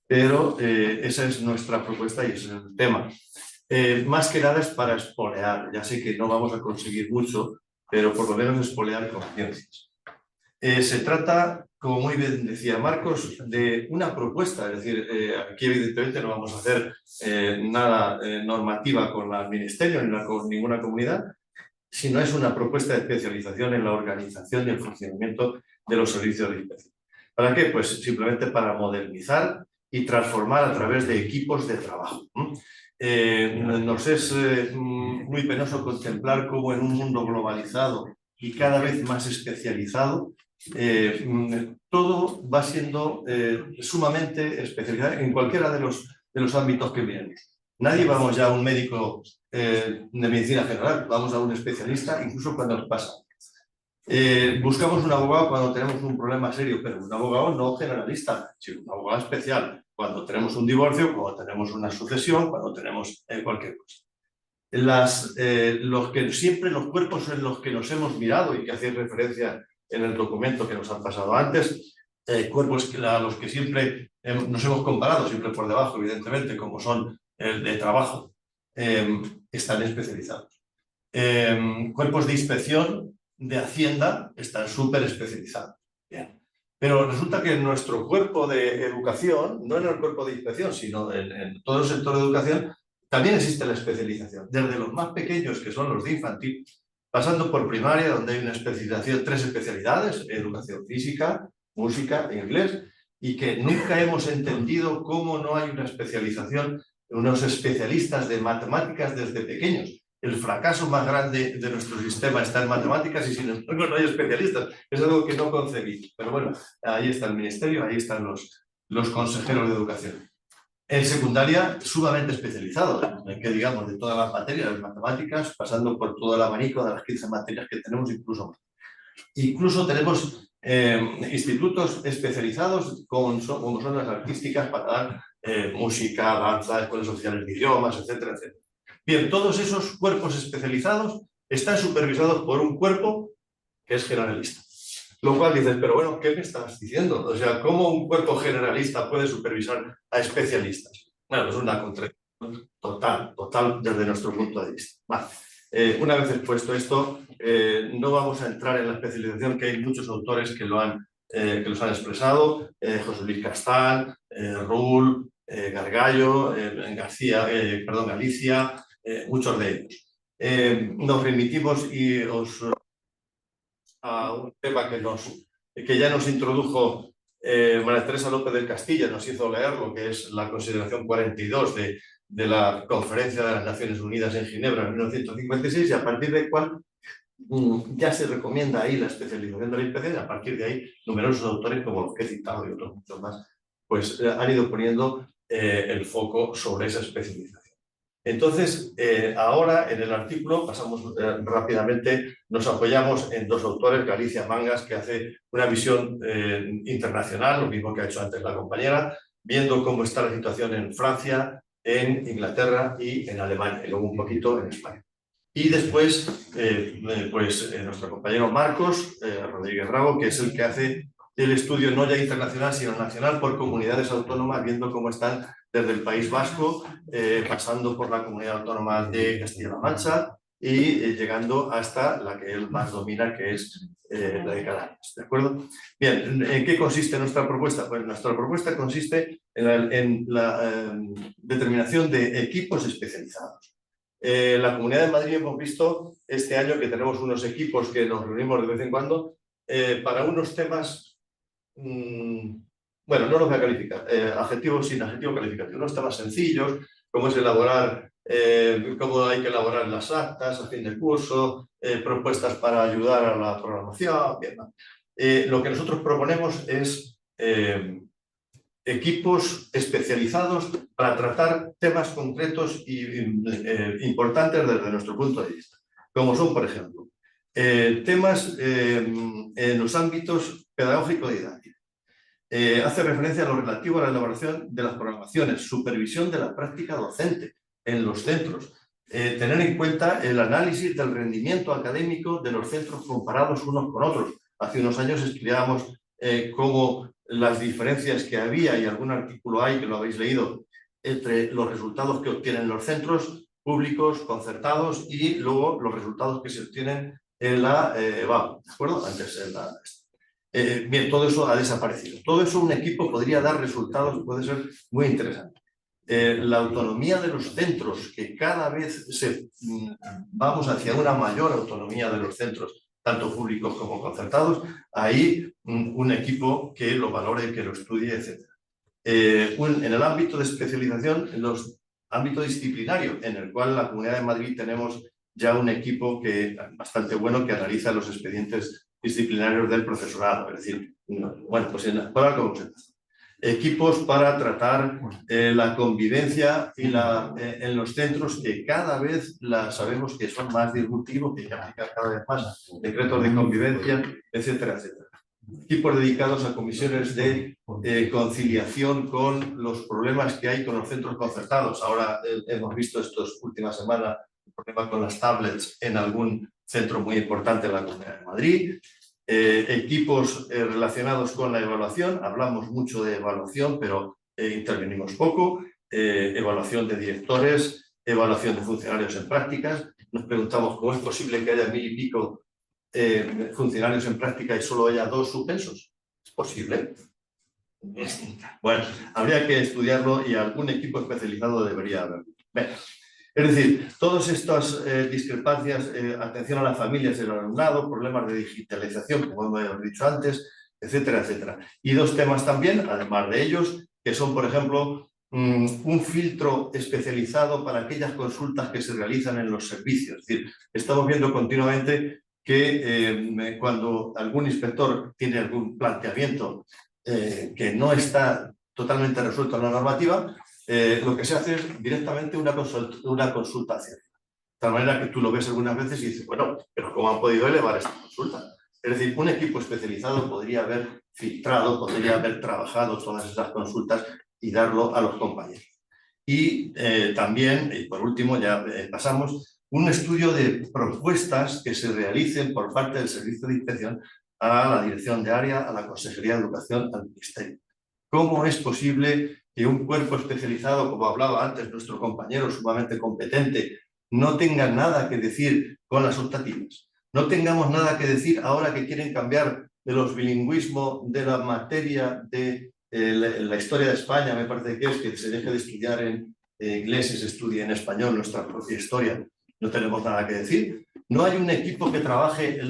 pero esa es nuestra propuesta y ese es el tema. Más que nada es para espolear. Ya sé que no vamos a conseguir mucho, pero por lo menos espolear conciencias. Se trata, como muy bien decía Marcos, de una propuesta, es decir, aquí evidentemente no vamos a hacer nada normativa con el Ministerio ni con ninguna comunidad, sino es una propuesta de especialización en la organización y el funcionamiento de los servicios de inspección. ¿Para qué? Pues simplemente para modernizar y transformar a través de equipos de trabajo. Nos es muy penoso contemplar cómo en un mundo globalizado y cada vez más especializado, todo va siendo sumamente especializado en cualquiera de los ámbitos que miremos. Nadie vamos ya a un médico de medicina general, vamos a un especialista incluso cuando nos pasa. Buscamos un abogado cuando tenemos un problema serio, pero un abogado no generalista, sino un abogado especial cuando tenemos un divorcio, cuando tenemos una sucesión, cuando tenemos cualquier cosa. Siempre los cuerpos en los que nos hemos mirado y que hacéis referencia en el documento que nos han pasado antes, cuerpos a los que siempre nos hemos comparado, siempre por debajo, evidentemente, como son el de trabajo, están especializados. Cuerpos de inspección de Hacienda están súper especializados. Bien. Pero resulta que en nuestro cuerpo de educación, no en el cuerpo de inspección, sino en todo el sector de educación, también existe la especialización, desde los más pequeños, que son los de infantil, pasando por primaria, donde hay una especialización, 3 especialidades, educación física, música e inglés, y que nunca hemos entendido cómo no hay una especialización, unos especialistas de matemáticas desde pequeños. El fracaso más grande de nuestro sistema está en matemáticas y sin embargo no hay especialistas. Es algo que no concebí. Pero bueno, ahí está el ministerio, ahí están los consejeros de educación. En secundaria, sumamente especializado, que digamos, de todas las materias, las matemáticas, pasando por todo el abanico de las 15 materias que tenemos, incluso más. Incluso tenemos institutos especializados como son las artísticas para dar música, danza, escuelas oficiales de idiomas, etcétera, etcétera. Bien, todos esos cuerpos especializados están supervisados por un cuerpo que es generalista. Lo cual dices, pero bueno, ¿qué me estás diciendo? O sea, ¿cómo un cuerpo generalista puede supervisar a especialistas? Bueno, es una contradicción total desde nuestro punto de vista. Vale. Una vez expuesto esto, no vamos a entrar en la especialización, que hay muchos autores que los han expresado, José Luis Castán, Rull, Gargallo, Galicia, muchos de ellos. Nos remitimos a un tema que ya nos introdujo María Teresa López del Castilla, nos hizo leer lo que es la consideración 42 de de la Conferencia de las Naciones Unidas en Ginebra en 1956 y a partir de cual ya se recomienda ahí la especialización de la inspección y a partir de ahí numerosos autores como los que he citado y otros muchos más pues han ido poniendo el foco sobre esa especialización. Entonces, ahora en el artículo, pasamos rápidamente, nos apoyamos en dos autores, Galicia Mangas, que hace una visión internacional, lo mismo que ha hecho antes la compañera, viendo cómo está la situación en Francia, en Inglaterra y en Alemania, y luego un poquito en España. Y después, nuestro compañero Marcos Rodríguez Rabo, que es el que hace el estudio no ya internacional, sino nacional por comunidades autónomas, viendo cómo están desde el País Vasco, pasando por la comunidad autónoma de Castilla-La Mancha y llegando hasta la que él más domina, que es la de Canarias. ¿De acuerdo? Bien, ¿en qué consiste nuestra propuesta? Pues nuestra propuesta consiste en la determinación de equipos especializados. La Comunidad de Madrid hemos visto este año que tenemos unos equipos que nos reunimos de vez en cuando para unos temas. Bueno, no los voy a calificar, adjetivos sin adjetivo calificativo, unos temas sencillos, como es elaborar, cómo hay que elaborar las actas a fin de curso, propuestas para ayudar a la programación, bien, ¿no? Lo que nosotros proponemos es equipos especializados para tratar temas concretos e importantes desde nuestro punto de vista, como son, por ejemplo, temas en los ámbitos pedagógico-didáctico. Hace referencia a lo relativo a la elaboración de las programaciones, supervisión de la práctica docente en los centros, tener en cuenta el análisis del rendimiento académico de los centros comparados unos con otros. Hace unos años estudiábamos cómo las diferencias que había, y algún artículo hay que lo habéis leído, entre los resultados que obtienen los centros públicos, concertados, y luego los resultados que se obtienen en la EBAU, ¿de acuerdo? Antes en la... bien, todo eso ha desaparecido. Todo eso un equipo podría dar resultados, puede ser muy interesante. La autonomía de los centros, que cada vez vamos hacia una mayor autonomía de los centros, tanto públicos como concertados, ahí un equipo que lo valore, que lo estudie, etc. En el ámbito de especialización, en los ámbito disciplinario, en el cual en la Comunidad de Madrid tenemos ya un equipo bastante bueno que analiza los expedientes disciplinarios del profesorado, es decir, bueno, pues en la escuela como equipos para tratar la convivencia y en los centros que cada vez sabemos que son más disruptivos, que hay que aplicar cada vez más decretos de convivencia, etcétera, etcétera. Equipos dedicados a comisiones de conciliación con los problemas que hay con los centros concertados. Ahora hemos visto estas últimas semanas el problema con las tablets en algún centro muy importante de la Comunidad de Madrid. Equipos relacionados con la evaluación, hablamos mucho de evaluación, pero intervenimos poco. Evaluación de directores, evaluación de funcionarios en prácticas. Nos preguntamos cómo es posible que haya 1000 y pico funcionarios en práctica y solo haya 2 suspensos. ¿Es posible? Bueno, habría que estudiarlo y algún equipo especializado debería haberlo. Bueno, es decir, todas estas discrepancias, atención a las familias y al alumnado, problemas de digitalización, como hemos dicho antes, etcétera, etcétera. Y 2 temas también, además de ellos, que son, por ejemplo, un filtro especializado para aquellas consultas que se realizan en los servicios. Es decir, estamos viendo continuamente que cuando algún inspector tiene algún planteamiento que no está totalmente resuelto en la normativa, lo que se hace es directamente una consultación. De tal manera que tú lo ves algunas veces y dices, bueno, pero ¿cómo han podido elevar esta consulta? Es decir, un equipo especializado podría haber filtrado, podría haber trabajado todas esas consultas y darlo a los compañeros. Y también, y por último, ya pasamos, un estudio de propuestas que se realicen por parte del Servicio de Inspección a la Dirección de Área, a la Consejería de Educación, al Ministerio. ¿Cómo es posible que un cuerpo especializado, como hablaba antes nuestro compañero sumamente competente, no tenga nada que decir con las optativas? No tengamos nada que decir ahora que quieren cambiar de los bilingüismos de la materia de la historia de España, me parece que se deje de estudiar en inglés y se estudie en español nuestra propia historia. No tenemos nada que decir. No hay un equipo que trabaje,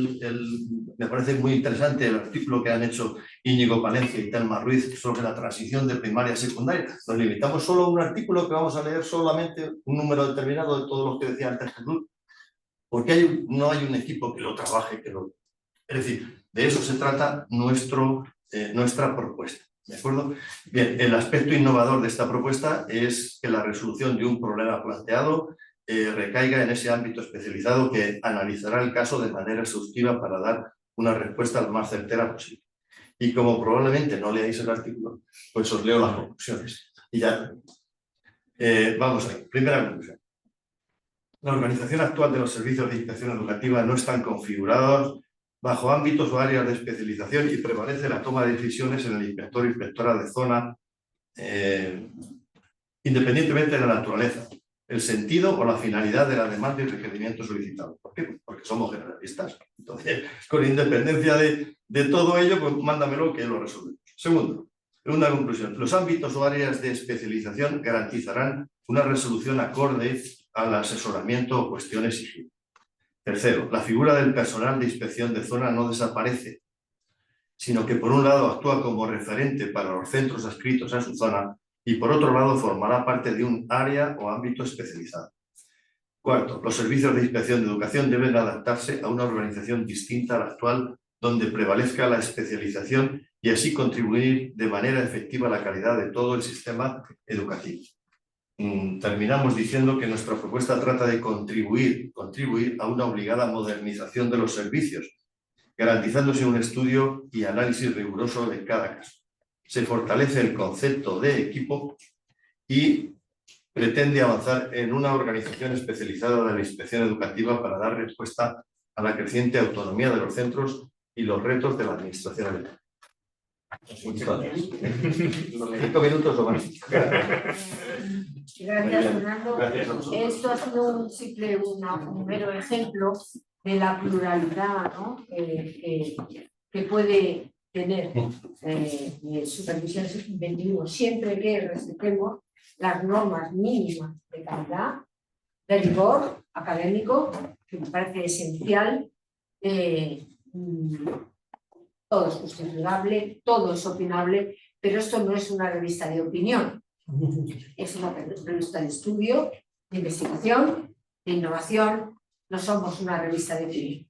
me parece muy interesante el artículo que han hecho Íñigo Palencia y Telma Ruiz sobre la transición de primaria a secundaria. Nos limitamos solo a un artículo que vamos a leer solamente un número determinado de todo lo que decía antes Jesús, porque no hay un equipo que lo trabaje, Es decir, de eso se trata nuestra propuesta. ¿De acuerdo? Bien, el aspecto innovador de esta propuesta es que la resolución de un problema planteado recaiga en ese ámbito especializado que analizará el caso de manera exhaustiva para dar una respuesta lo más certera posible. Y como probablemente no leáis el artículo, pues os leo las conclusiones. Y ya, vamos ahí. Primera conclusión. La organización actual de los servicios de inspección educativa no están configurados bajo ámbitos o áreas de especialización y prevalece la toma de decisiones en el inspector o inspectora de zona, independientemente de la naturaleza, el sentido o la finalidad de la demanda y requerimiento solicitado. ¿Por qué? Porque somos generalistas. Entonces, con independencia de todo ello, pues mándamelo que lo resolvemos. Segunda conclusión. Los ámbitos o áreas de especialización garantizarán una resolución acorde al asesoramiento o cuestiones exigidas. Tercero, la figura del personal de inspección de zona no desaparece, sino que por un lado actúa como referente para los centros adscritos a su zona y por otro lado formará parte de un área o ámbito especializado. Cuarto, los servicios de inspección de educación deben adaptarse a una organización distinta a la actual, donde prevalezca la especialización y así contribuir de manera efectiva a la calidad de todo el sistema educativo. Terminamos diciendo que nuestra propuesta trata de contribuir a una obligada modernización de los servicios, garantizándose un estudio y análisis riguroso de cada caso. Se fortalece el concepto de equipo y pretende avanzar en una organización especializada de la inspección educativa para dar respuesta a la creciente autonomía de los centros y los retos de la administración educativa. Muchas gracias. ¿Los 5 minutos o más? Gracias, Fernando. Gracias. Esto ha sido un mero ejemplo de la pluralidad, ¿no? que puede tener supervisiones inventivas siempre que respetemos las normas mínimas de calidad, de rigor académico, que me parece esencial. Todo es justificable, todo es opinable, pero esto no es una revista de opinión. Es una revista de estudio, de investigación, de innovación. No somos una revista de opinión.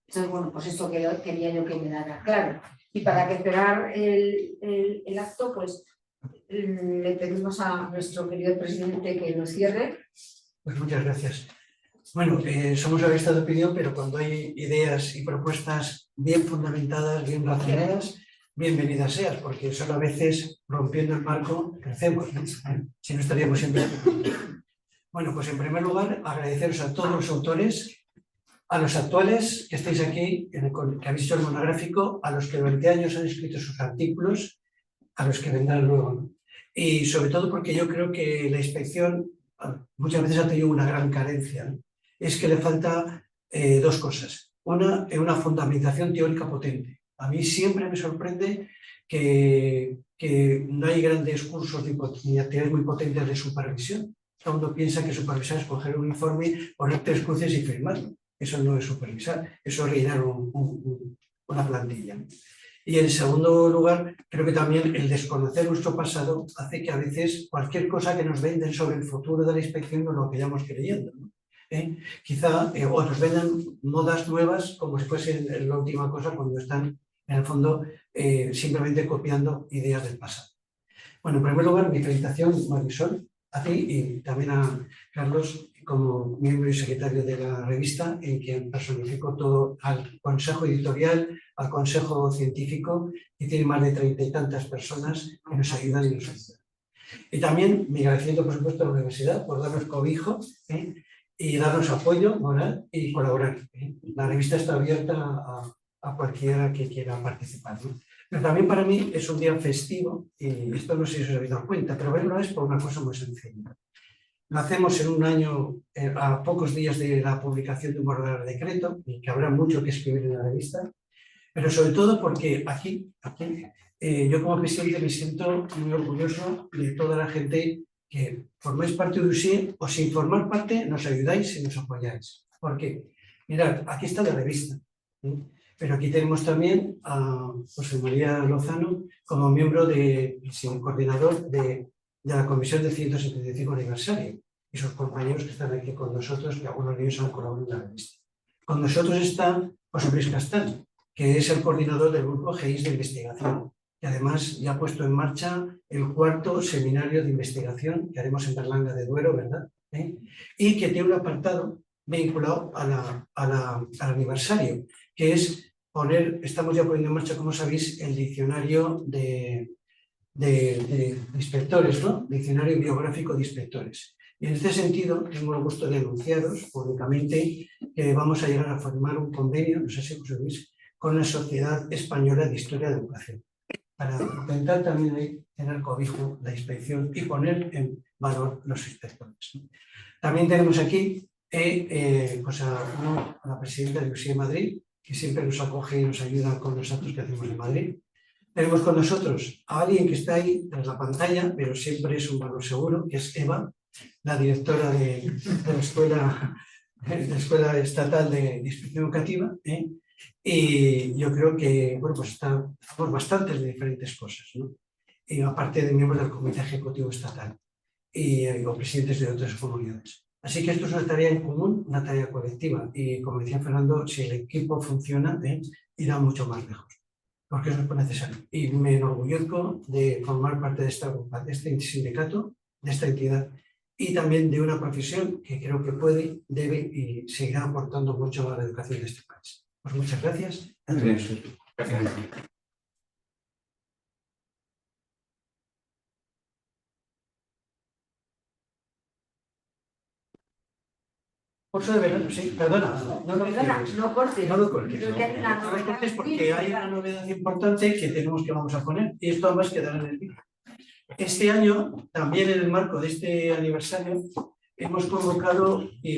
Entonces, bueno, pues esto quería yo que me dara claro. Y para cerrar el acto, pues le pedimos a nuestro querido presidente que nos cierre. Pues muchas gracias. Bueno, somos una revista de opinión, pero cuando hay ideas y propuestas bien fundamentadas, bien razonadas, bienvenidas seas, porque solo a veces, rompiendo el marco, crecemos, ¿no? Si no estaríamos siempre... Bueno, pues en primer lugar, agradeceros a todos los autores, a los actuales que estáis aquí, que habéis hecho el monográfico, a los que durante años han escrito sus artículos, a los que vendrán luego, ¿no? Y sobre todo porque yo creo que la inspección muchas veces ha tenido una gran carencia, ¿no? Es que le falta dos cosas. Una fundamentación teórica potente. A mí siempre me sorprende que no hay grandes cursos ni actividades muy potentes de supervisión. Todo el mundo piensa que supervisar es coger un informe, poner 3 cruces y firmarlo. Eso no es supervisar, eso es rellenar una plantilla. Y en segundo lugar, creo que también el desconocer nuestro pasado hace que a veces cualquier cosa que nos venden sobre el futuro de la inspección no lo vayamos creyendo, ¿no? Quizá o nos vendan modas nuevas como si fuesen la última cosa cuando están en el fondo simplemente copiando ideas del pasado. Bueno, en primer lugar, mi felicitación, Marisol, a ti y también a Carlos como miembro y secretario de la revista, en quien personifico todo al consejo editorial, al consejo científico, y tiene más de 30 y tantas personas que nos ayudan y nos ayudan. Y también mi agradecimiento, por supuesto, a la universidad por darnos cobijo y darnos apoyo moral y colaborar. La revista está abierta a cualquiera que quiera participar, ¿no? Pero también para mí es un día festivo, y esto no sé si os habéis dado cuenta, pero verlo es por una cosa muy sencilla. Lo hacemos en un año, a pocos días de la publicación de un borrador de decreto, y que habrá mucho que escribir en la revista, pero sobre todo porque aquí yo como presidente me siento muy orgulloso de toda la gente que formáis parte de USIE o sin formar parte nos ayudáis y nos apoyáis. ¿Por qué? Mirad, aquí está la revista, ¿eh? Pero aquí tenemos también a José María Lozano como miembro coordinador de la comisión del 175 aniversario y sus compañeros que están aquí con nosotros, que algunos de ellos han colaborado en la revista. Con nosotros está José Luis Castán, que es el coordinador del grupo GEIS de investigación, que además ya ha puesto en marcha el 4º seminario de investigación que haremos en Berlanga de Duero, ¿verdad? Y que tiene un apartado vinculado al aniversario, que es estamos ya poniendo en marcha, como sabéis, el diccionario de inspectores, ¿no? Diccionario biográfico de inspectores. Y en este sentido, tengo el gusto de anunciaros públicamente que vamos a llegar a formar un convenio, no sé si os sabéis, con la Sociedad Española de Historia de Educación, para intentar también ahí tener cobijo la inspección y poner en valor los inspectores, ¿no? También tenemos aquí pues a la presidenta de USIE Madrid, que siempre nos acoge y nos ayuda con los actos que hacemos en Madrid. Tenemos con nosotros a alguien que está ahí en la pantalla, pero siempre es un valor seguro, que es Eva, la directora de la Escuela Estatal de Inspección Educativa, ¿eh? Y yo creo que bueno, pues estamos bastantes de diferentes cosas, ¿no? Y aparte de miembros del Comité Ejecutivo Estatal o presidentes de otras comunidades. Así que esto es una tarea en común, una tarea colectiva. Y como decía Fernando, si el equipo funciona, irá mucho más lejos, porque eso es necesario. Y me enorgullezco de formar parte de este sindicato, de esta entidad, y también de una profesión que creo que puede, debe y seguirá aportando mucho a la educación de este país. Pues muchas gracias. Gracias. Curso de verano, sí, perdona. No cortes. No lo cortes. No lo cortes porque hay una novedad importante que vamos a poner y esto además quedará en el vídeo. Este año, también en el marco de este aniversario, hemos convocado y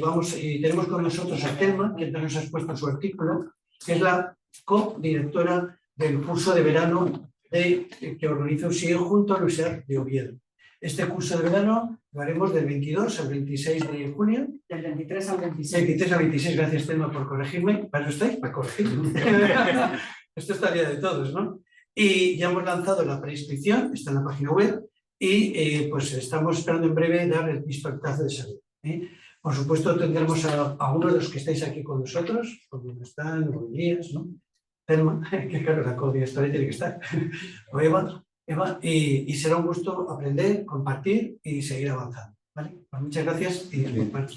tenemos con nosotros a Telma, que nos ha expuesto su artículo, que es la co-directora del curso de verano que organiza USIE junto a la Universidad de Oviedo. Este curso de verano lo haremos del 22 al 26 de junio. Del 23 al 26. 23 al 26, gracias Telma por corregirme. ¿Para eso estáis? Para corregirme. Esto es tarea de todos, ¿no? Y ya hemos lanzado la preinscripción, está en la página web, y pues estamos esperando en breve dar el pistoletazo de salida, ¿eh? Por supuesto tendremos a uno de los que estáis aquí con nosotros, como están, o Elías, ¿no? Telma, que claro, la co-directora tiene que estar, o Eva, y será un gusto aprender, compartir y seguir avanzando, ¿vale? Pues muchas gracias y disculpad.